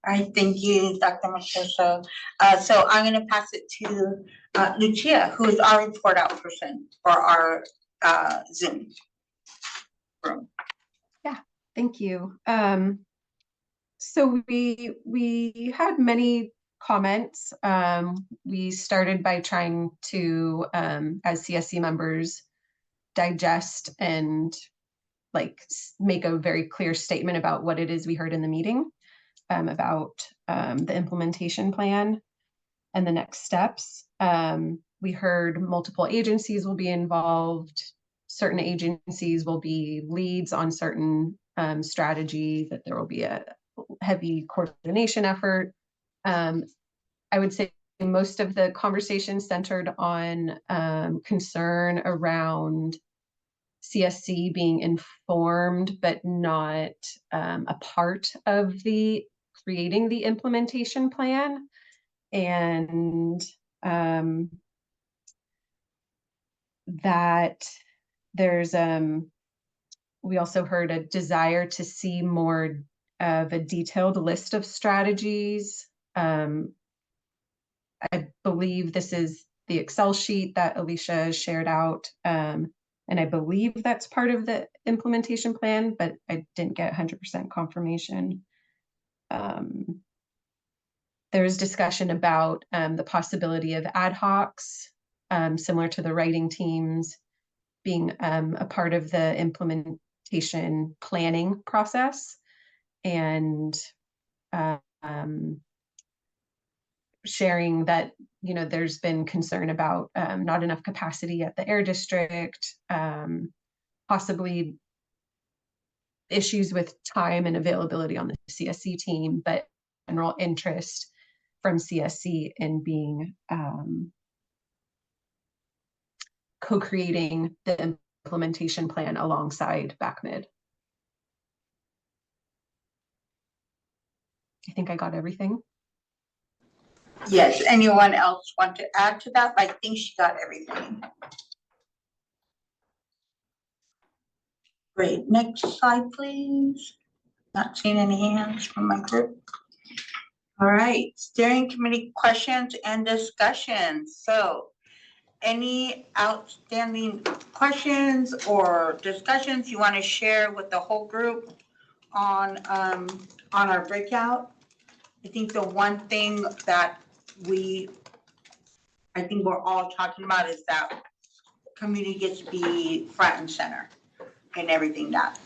Speaker 7: All right, thank you, Dr. Matoso. So I'm gonna pass it to Lucia, who is our report out person for our Zoom room.
Speaker 11: Yeah, thank you. So we had many comments. We started by trying to, as CSC members, digest and make a very clear statement about what it is we heard in the meeting, about the implementation plan and the next steps. We heard multiple agencies will be involved. Certain agencies will be leads on certain strategy, that there will be a heavy coordination effort. I would say most of the conversation centered on concern around CSC being informed, but not a part of the creating the implementation plan. And that there's, we also heard a desire to see more of a detailed list of strategies. I believe this is the Excel sheet that Alicia shared out. And I believe that's part of the implementation plan, but I didn't get 100% confirmation. There's discussion about the possibility of ad hocs, similar to the writing teams, being a part of the implementation planning process, and sharing that, you know, there's been concern about not enough capacity at the air district, possibly issues with time and availability on the CSC team, but general interest from CSC in being co-creating the implementation plan alongside BAAQMD. I think I got everything.
Speaker 7: Yes, anyone else want to add to that? I think she got everything. Great, next slide, please. Not seeing any hands from my group. All right, steering committee questions and discussions. So any outstanding questions or discussions you want to share with the whole group on our breakout? I think the one thing that I think we're all talking about is that community gets to be front and center in everything that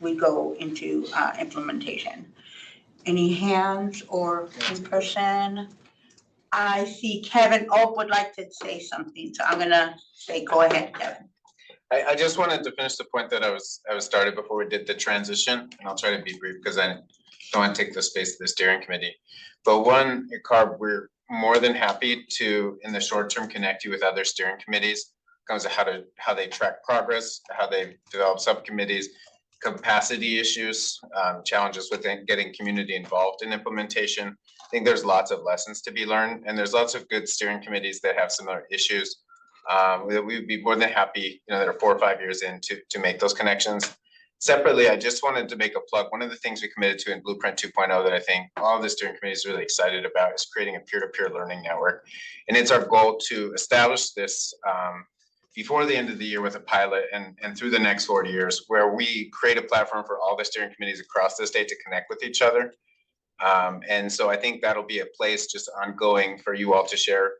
Speaker 7: we go into implementation. Any hands or in person? I see Kevin Oak would like to say something, so I'm gonna say, go ahead, Kevin.
Speaker 17: I just wanted to finish the point that I was started before we did the transition, and I'll try to be brief because I don't want to take the space of the steering committee. But one, Carb, we're more than happy to, in the short term, connect you with other steering committees. Comes to how they track progress, how they develop subcommittees, capacity issues, challenges with getting community involved in implementation. I think there's lots of lessons to be learned, and there's lots of good steering committees that have similar issues. We would be more than happy, you know, that are 4 or 5 years in to make those connections. Separately, I just wanted to make a plug. One of the things we committed to in Blueprint 2.0 that I think all of the steering committee is really excited about is creating a peer-to-peer learning network. And it's our goal to establish this before the end of the year with a pilot and through the next 4 years, where we create a platform for all the steering committees across the state to connect with each other. And so I think that'll be a place just ongoing for you all to share.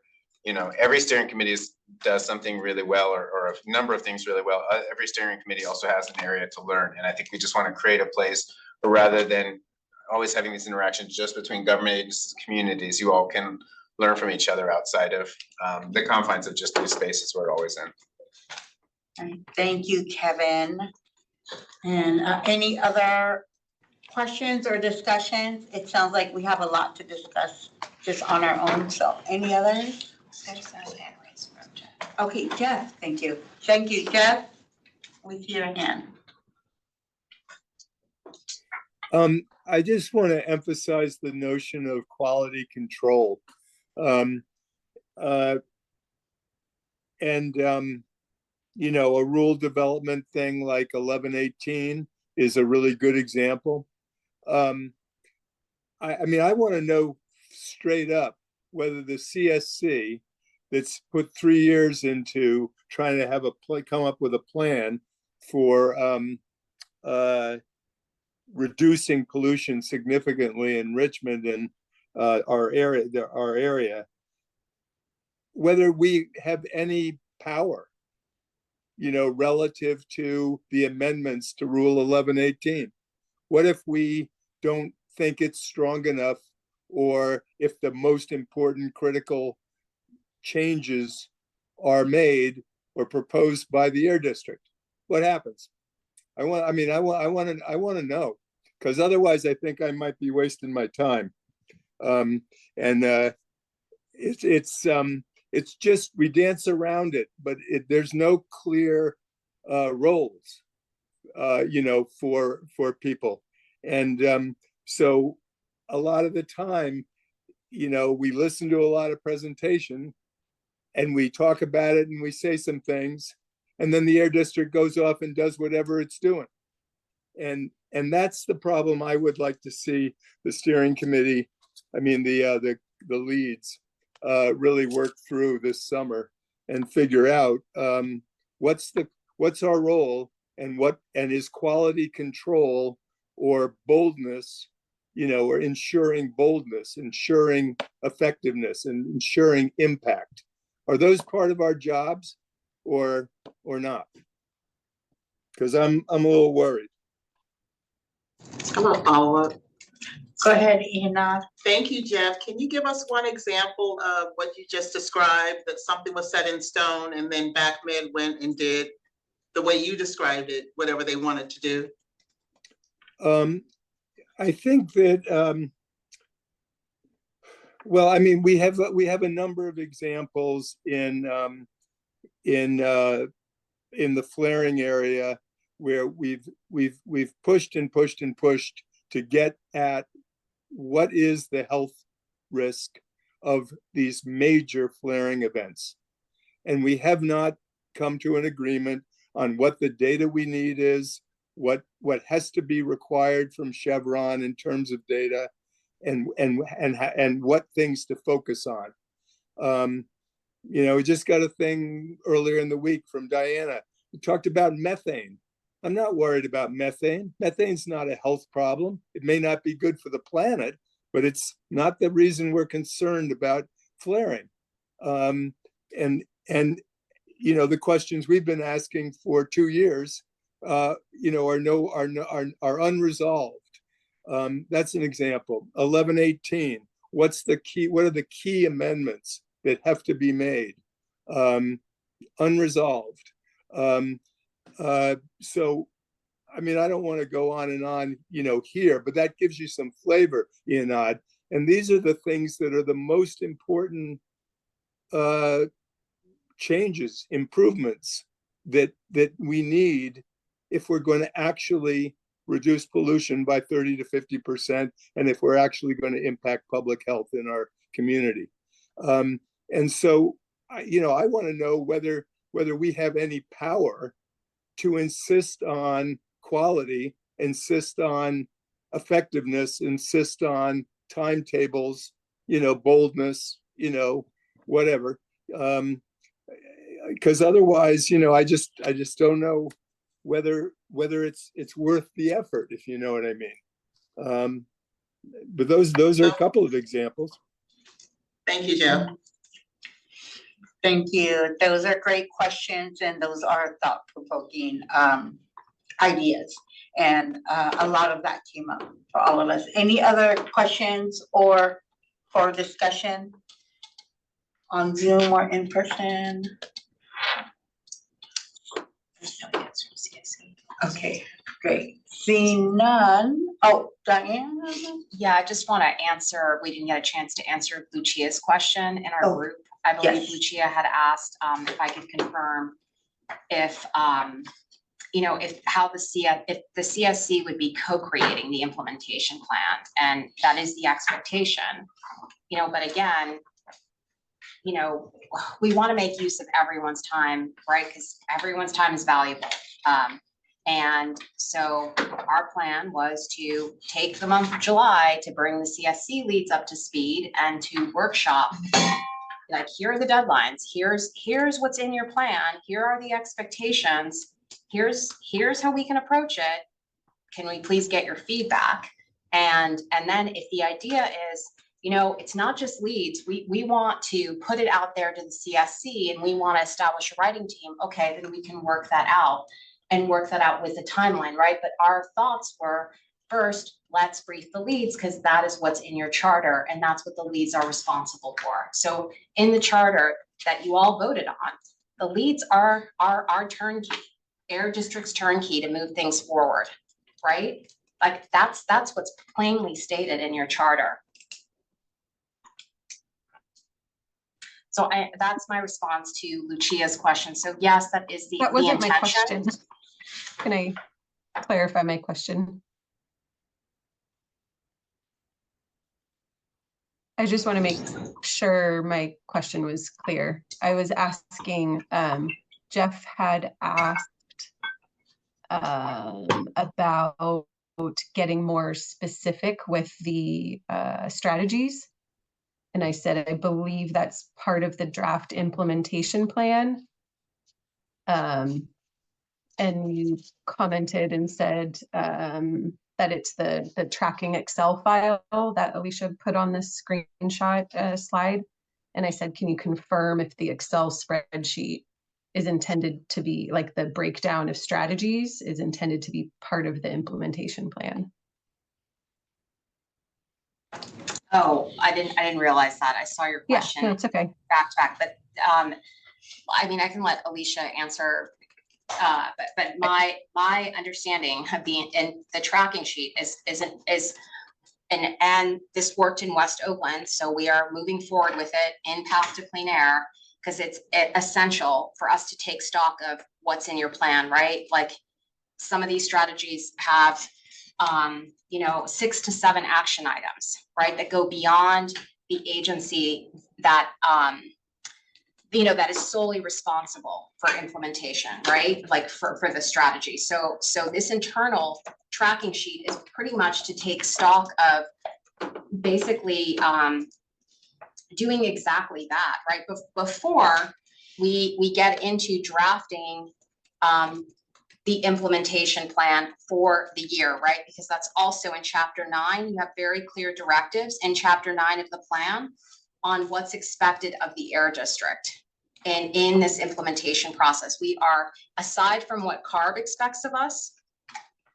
Speaker 17: You know, every steering committee does something really well, or a number of things really well. Every steering committee also has an area to learn. And I think we just want to create a place where, rather than always having these interactions just between government agencies, communities, you all can learn from each other outside of the confines of just these spaces we're always in.
Speaker 7: Thank you, Kevin. And any other questions or discussions? It sounds like we have a lot to discuss just on our own. So any others?
Speaker 1: There's a hand raised from Jeff.
Speaker 7: Okay, Jeff, thank you. Thank you, Jeff. With your hand.
Speaker 6: I just want to emphasize the notion of quality control. You know, a rule development thing like 1118 is a really good example. I mean, I want to know straight up whether the CSC that's put 3 years into trying to come up with a plan for reducing pollution significantly in Richmond and our area, whether we have any power, you know, relative to the amendments to Rule 1118. What if we don't think it's strong enough, or if the most important critical changes are made or proposed by the air district? What happens? I want to know, because otherwise I think I might be wasting my time. It's just, we dance around it, but there's no clear roles, you know, for people. And so a lot of the time, you know, we listen to a lot of presentation and we talk about it and we say some things, and then the air district goes off and does whatever it's doing. And that's the problem I would like to see the steering committee, I mean, the leads, really work through this summer and figure out, what's our role, and is quality control or boldness, or ensuring boldness, ensuring effectiveness, and ensuring impact. Are those part of our jobs or not? Because I'm a little worried.
Speaker 4: I'm gonna follow up.
Speaker 7: Go ahead, Ina.
Speaker 4: Thank you, Jeff. Can you give us one example of what you just described, that something was set in stone and then BAAQMD went and did the way you described it, whatever they wanted to do?
Speaker 6: I think that, well, I mean, we have a number of examples in the flaring area where we've pushed and pushed and pushed to get at what is the health risk of these major flaring events. And we have not come to an agreement on what the data we need is, what has to be required from Chevron in terms of data, and what things to focus on. We just got a thing earlier in the week from Diana. We talked about methane. I'm not worried about methane. Methane's not a health problem. It may not be good for the planet, but it's not the reason we're concerned about flaring. The questions we've been asking for 2 years, are unresolved. That's an example. 1118. What are the key amendments that have to be made? Unresolved. So, I mean, I don't want to go on and on, here, but that gives you some flavor, Ianad. And these are the things that are the most important changes, improvements that we need if we're going to actually reduce pollution by 30 to 50%, and if we're actually going to impact public health in our community. And so, I want to know whether we have any power to insist on quality, insist on effectiveness, insist on timetables, boldness, whatever. Because otherwise, I just don't know whether it's worth the effort, if you know what I mean. But those are a couple of examples.
Speaker 4: Thank you, Jeff.
Speaker 7: Thank you. Those are great questions, and those are thought-provoking ideas. And a lot of that came up for all of us. Any other questions or for discussion on Zoom or in person? There's no answer to CSC. Okay, great. Seeing none. Oh, Diane?
Speaker 14: Yeah, I just want to answer, we didn't get a chance to answer Lucia's question in our group. I believe
Speaker 7: yes.
Speaker 14: Lucia had asked if I could confirm if if the CSC would be co-creating the implementation plan, and that is the expectation. But again, we want to make use of everyone's time, right? Because everyone's time is valuable. And so our plan was to take the month of July to bring the CSC leads up to speed and to workshop, like, here are the deadlines, here's what's in your plan, here are the expectations, here's how we can approach it. Can we please get your feedback? And then if the idea is, it's not just leads, we want to put it out there to the CSC and we want to establish a writing team, okay, then we can work that out with the timeline, right? But our thoughts were, first, let's brief the leads, because that is what's in your charter and that's what the leads are responsible for. So in the charter that you all voted on, the leads are our turnkey, air district's turnkey to move things forward, right? Like that's what's plainly stated in your charter. So that's my response to Lucia's question. So yes, that is the
Speaker 11: wasn't my
Speaker 14: intention.
Speaker 11: question. Can I clarify my question? I just want to make sure my question was clear. I was asking, Jeff had asked about getting more specific with the strategies. And I said, I believe that's part of the draft implementation plan. And you commented and said that it's the tracking Excel file that Alicia put on this screenshot slide. And I said, can you confirm if the Excel spreadsheet is intended to be, like, the breakdown of strategies is intended to be part of the implementation plan?
Speaker 14: Oh, I didn't realize that. I saw your question.
Speaker 11: Yeah, no, it's okay.
Speaker 14: Back to back, but I mean, I can let Alicia answer. But my understanding of in the tracking sheet is and this worked in West Oakland, so we are moving forward with it in Path to Clean Air, because it's essential for us to take stock of what's in your plan, right? Like, some of these strategies have, 6 to 7 action items, right? That go beyond the agency that, that is solely responsible for implementation, right? Like for the strategy. So this internal tracking sheet is pretty much to take stock of basically, doing exactly that, right? Before we get into drafting the implementation plan for the year, right? Because that's also in Chapter 9. You have very clear directives in Chapter 9 of the plan on what's expected of the air district. And in this implementation process, we are, aside from what CARB expects of us,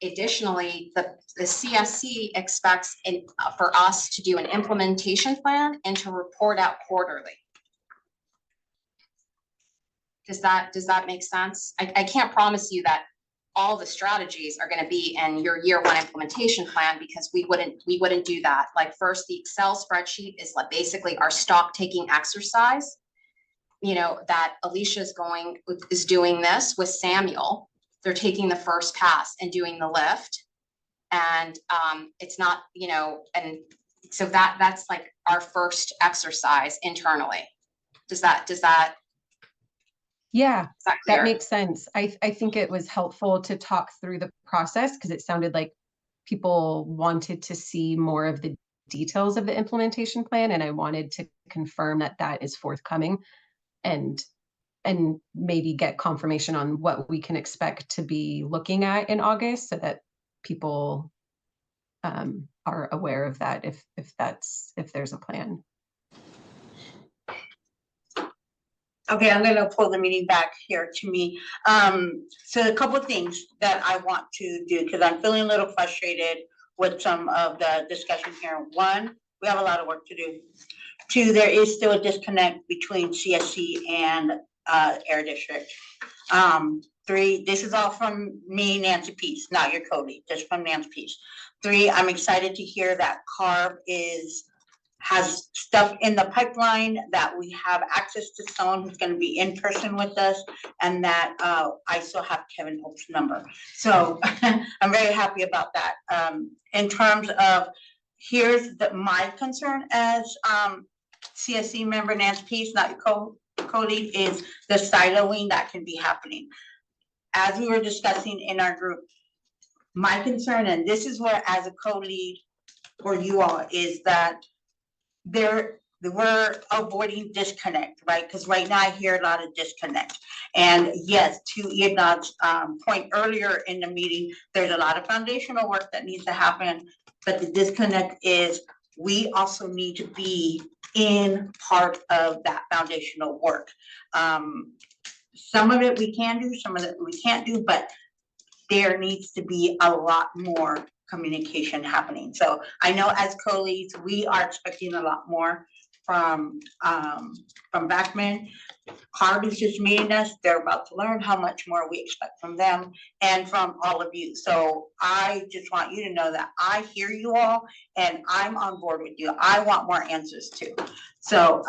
Speaker 14: additionally, the CSC expects for us to do an implementation plan and to report out quarterly. Does that make sense? I can't promise you that all the strategies are going to be in your year 1 implementation plan, because we wouldn't do that. Like, first, the Excel spreadsheet is like basically our stock taking exercise. That Alicia is doing this with Samuel. They're taking the first pass and doing the lift. And it's not, and so that's like our first exercise internally. Does that?
Speaker 11: Yeah, that makes sense. I think it was helpful to talk through the process, because it sounded like people wanted to see more of the details of the implementation plan. And I wanted to confirm that that is forthcoming, and maybe get confirmation on what we can expect to be looking at in August, so that people are aware of that if there's a plan.
Speaker 7: Okay, I'm gonna pull the meeting back here to me. So a couple of things that I want to do, because I'm feeling a little frustrated with some of the discussion here. 1, we have a lot of work to do. 2, there is still a disconnect between CSC and Air District. 3, this is all from me, Nancy Peace, not your co-lead, just from Nancy Peace. 3, I'm excited to hear that CARB has stuff in the pipeline, that we have access to someone who's gonna be in person with us, and that I still have Kevin Hope's number. So I'm very happy about that. In terms of, here's my concern as CSC member Nancy Peace, not your co-lead, is the siloing that can be happening. As we were discussing in our group, my concern, and this is where as a co-lead for you all, is that we're avoiding disconnect, right? Because right now I hear a lot of disconnect. And yes, to Ian's point earlier in the meeting, there's a lot of foundational work that needs to happen, but the disconnect is we also need to be in part of that foundational work. Some of it we can do, some of it we can't do, but there needs to be a lot more communication happening. So I know as co-leads, we are expecting a lot more from BAAQMD. CARB is just meeting us. They're about to learn how much more we expect from them and from all of you. So I just want you to know that I hear you all and I'm on board with you. I want more answers too. So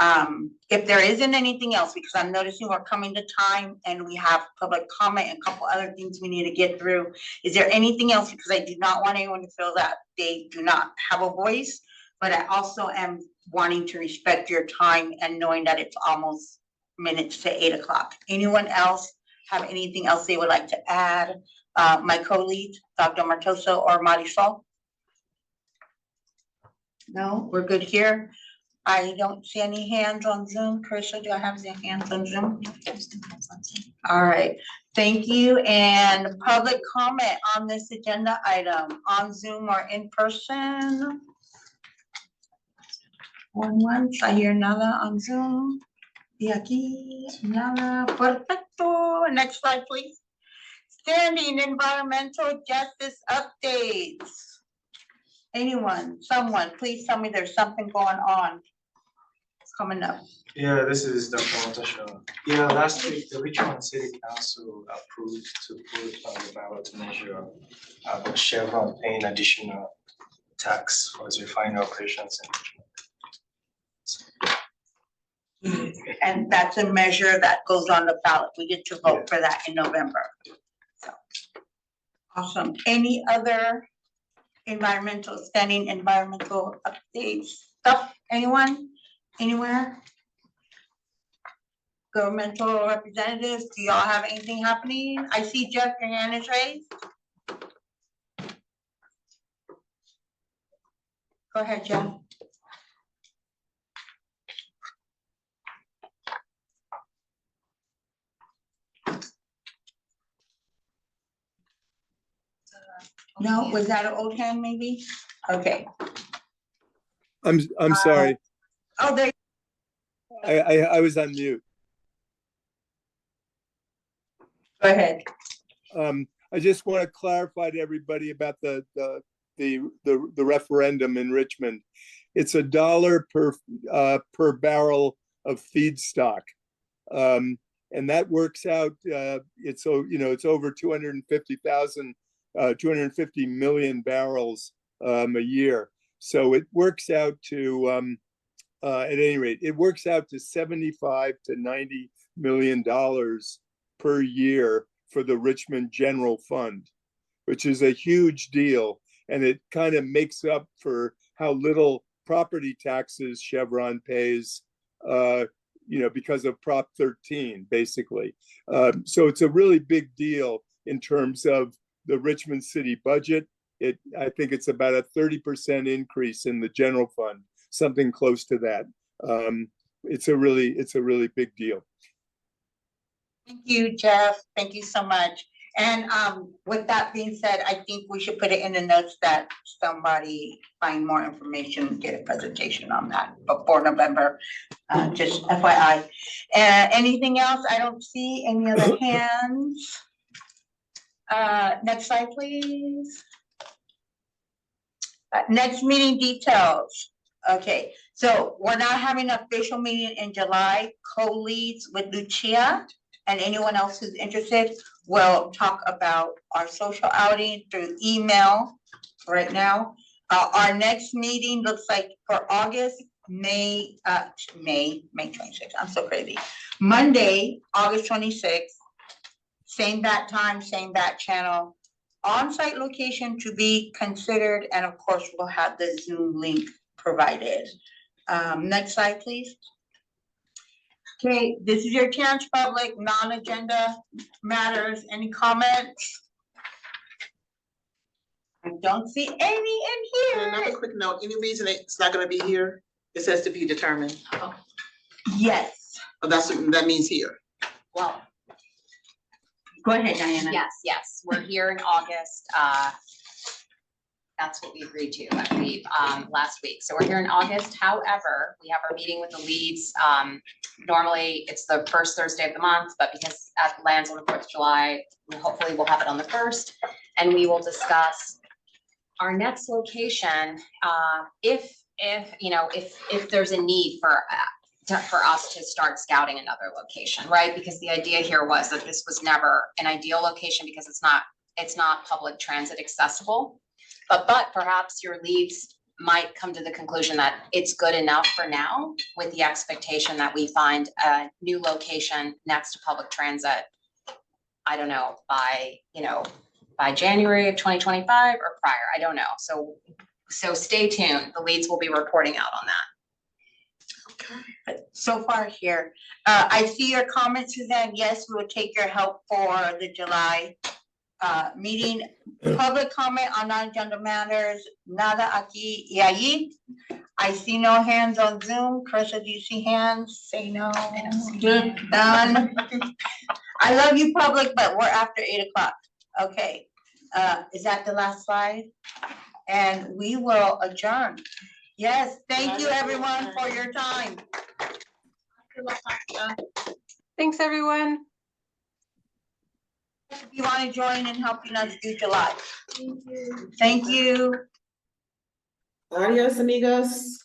Speaker 7: if there isn't anything else, because I'm noticing we're coming to time and we have public comment and a couple other things we need to get through. Is there anything else? Because I do not want anyone to feel that they do not have a voice, but I also am wanting to respect your time and knowing that it's almost minutes to 8 o'clock. Anyone else have anything else they would like to add? My co-lead, Dr. Martoso or Marisol? No, we're good here. I don't see any hands on Zoom. Carissa, do I have the hands on Zoom? All right, thank you. And public comment on this agenda item on Zoom or in person? Once, I hear nada on Zoom. Y aquí, nada, perfecto. Next slide, please. Standing environmental justice updates. Anyone, someone, please tell me there's something going on. It's coming up.
Speaker 10: Yeah, this is Dr. Natasha. Yeah, last week, the Richmond City Council approved to put on the ballot measure about Chevron paying additional tax for its refinery operations in Richmond.
Speaker 7: And that's a measure that goes on the ballot. We get to vote for that in November. So, awesome. Any other standing environmental updates stuff? Anyone? Anywhere? Governmental representatives, do y'all have anything happening? I see Jeff, your hand is raised. Go ahead, Jeff. No, was that an old hand maybe? Okay.
Speaker 6: I'm sorry.
Speaker 7: Oh, there.
Speaker 6: I was on mute.
Speaker 7: Go ahead.
Speaker 6: I just want to clarify to everybody about the referendum in Richmond. It's $1 per barrel of feedstock. And that works out, it's over 250 million barrels a year. So it works out to, at any rate, it works out to $75 to $90 million per year for the Richmond General Fund, which is a huge deal. And it kind of makes up for how little property taxes Chevron pays, because of Prop 13, basically. So it's a really big deal in terms of the Richmond City budget. I think it's about a 30% increase in the general fund, something close to that. It's a really big deal.
Speaker 7: Thank you, Jeff. Thank you so much. And with that being said, I think we should put it in the notes that somebody find more information, get a presentation on that before November, just FYI. Anything else? I don't see any other hands. Next slide, please. Next meeting details. Okay, so we're not having an official meeting in July. Co-leads with Lucia and anyone else who's interested will talk about our social outing through email right now. Our next meeting looks like for August, May 26th. I'm so crazy. Monday, August 26th. Same bat time, same bat channel. On-site location to be considered, and of course, we'll have the Zoom link provided. Next slide, please. Okay, this is your chance, public, non-agenda matters. Any comments? I don't see any in here.
Speaker 4: Another quick note, any reason it's not gonna be here? It says to be determined.
Speaker 7: Yes.
Speaker 4: Oh, that means here.
Speaker 14: Well,
Speaker 7: go ahead, Diana.
Speaker 14: Yes, we're here in August. That's what we agreed to, I believe, last week. So we're here in August. However, we have our meeting with the leads. Normally it's the first Thursday of the month, but because it lands on the 4th of July, hopefully we'll have it on the 1st. And we will discuss our next location. If there's a need for us to start scouting another location, right? Because the idea here was that this was never an ideal location because it's not public transit accessible. But perhaps your leads might come to the conclusion that it's good enough for now, with the expectation that we find a new location next to public transit. I don't know, by January of 2025 or prior, I don't know. So stay tuned. The leads will be reporting out on that.
Speaker 7: So far here, I see your comment, Suzanne. Yes, we will take your help for the July meeting. Public comment on non-agenda matters, nada aquí y allí. I see no hands on Zoom. Carissa, do you see hands? Say no. None. I love you, public, but we're after 8 o'clock. Okay, is that the last slide? And we will adjourn. Yes, thank you everyone for your time.
Speaker 11: Thanks, everyone.
Speaker 7: If you want to join in helping us do July. Thank you.
Speaker 12: Adios, amigos.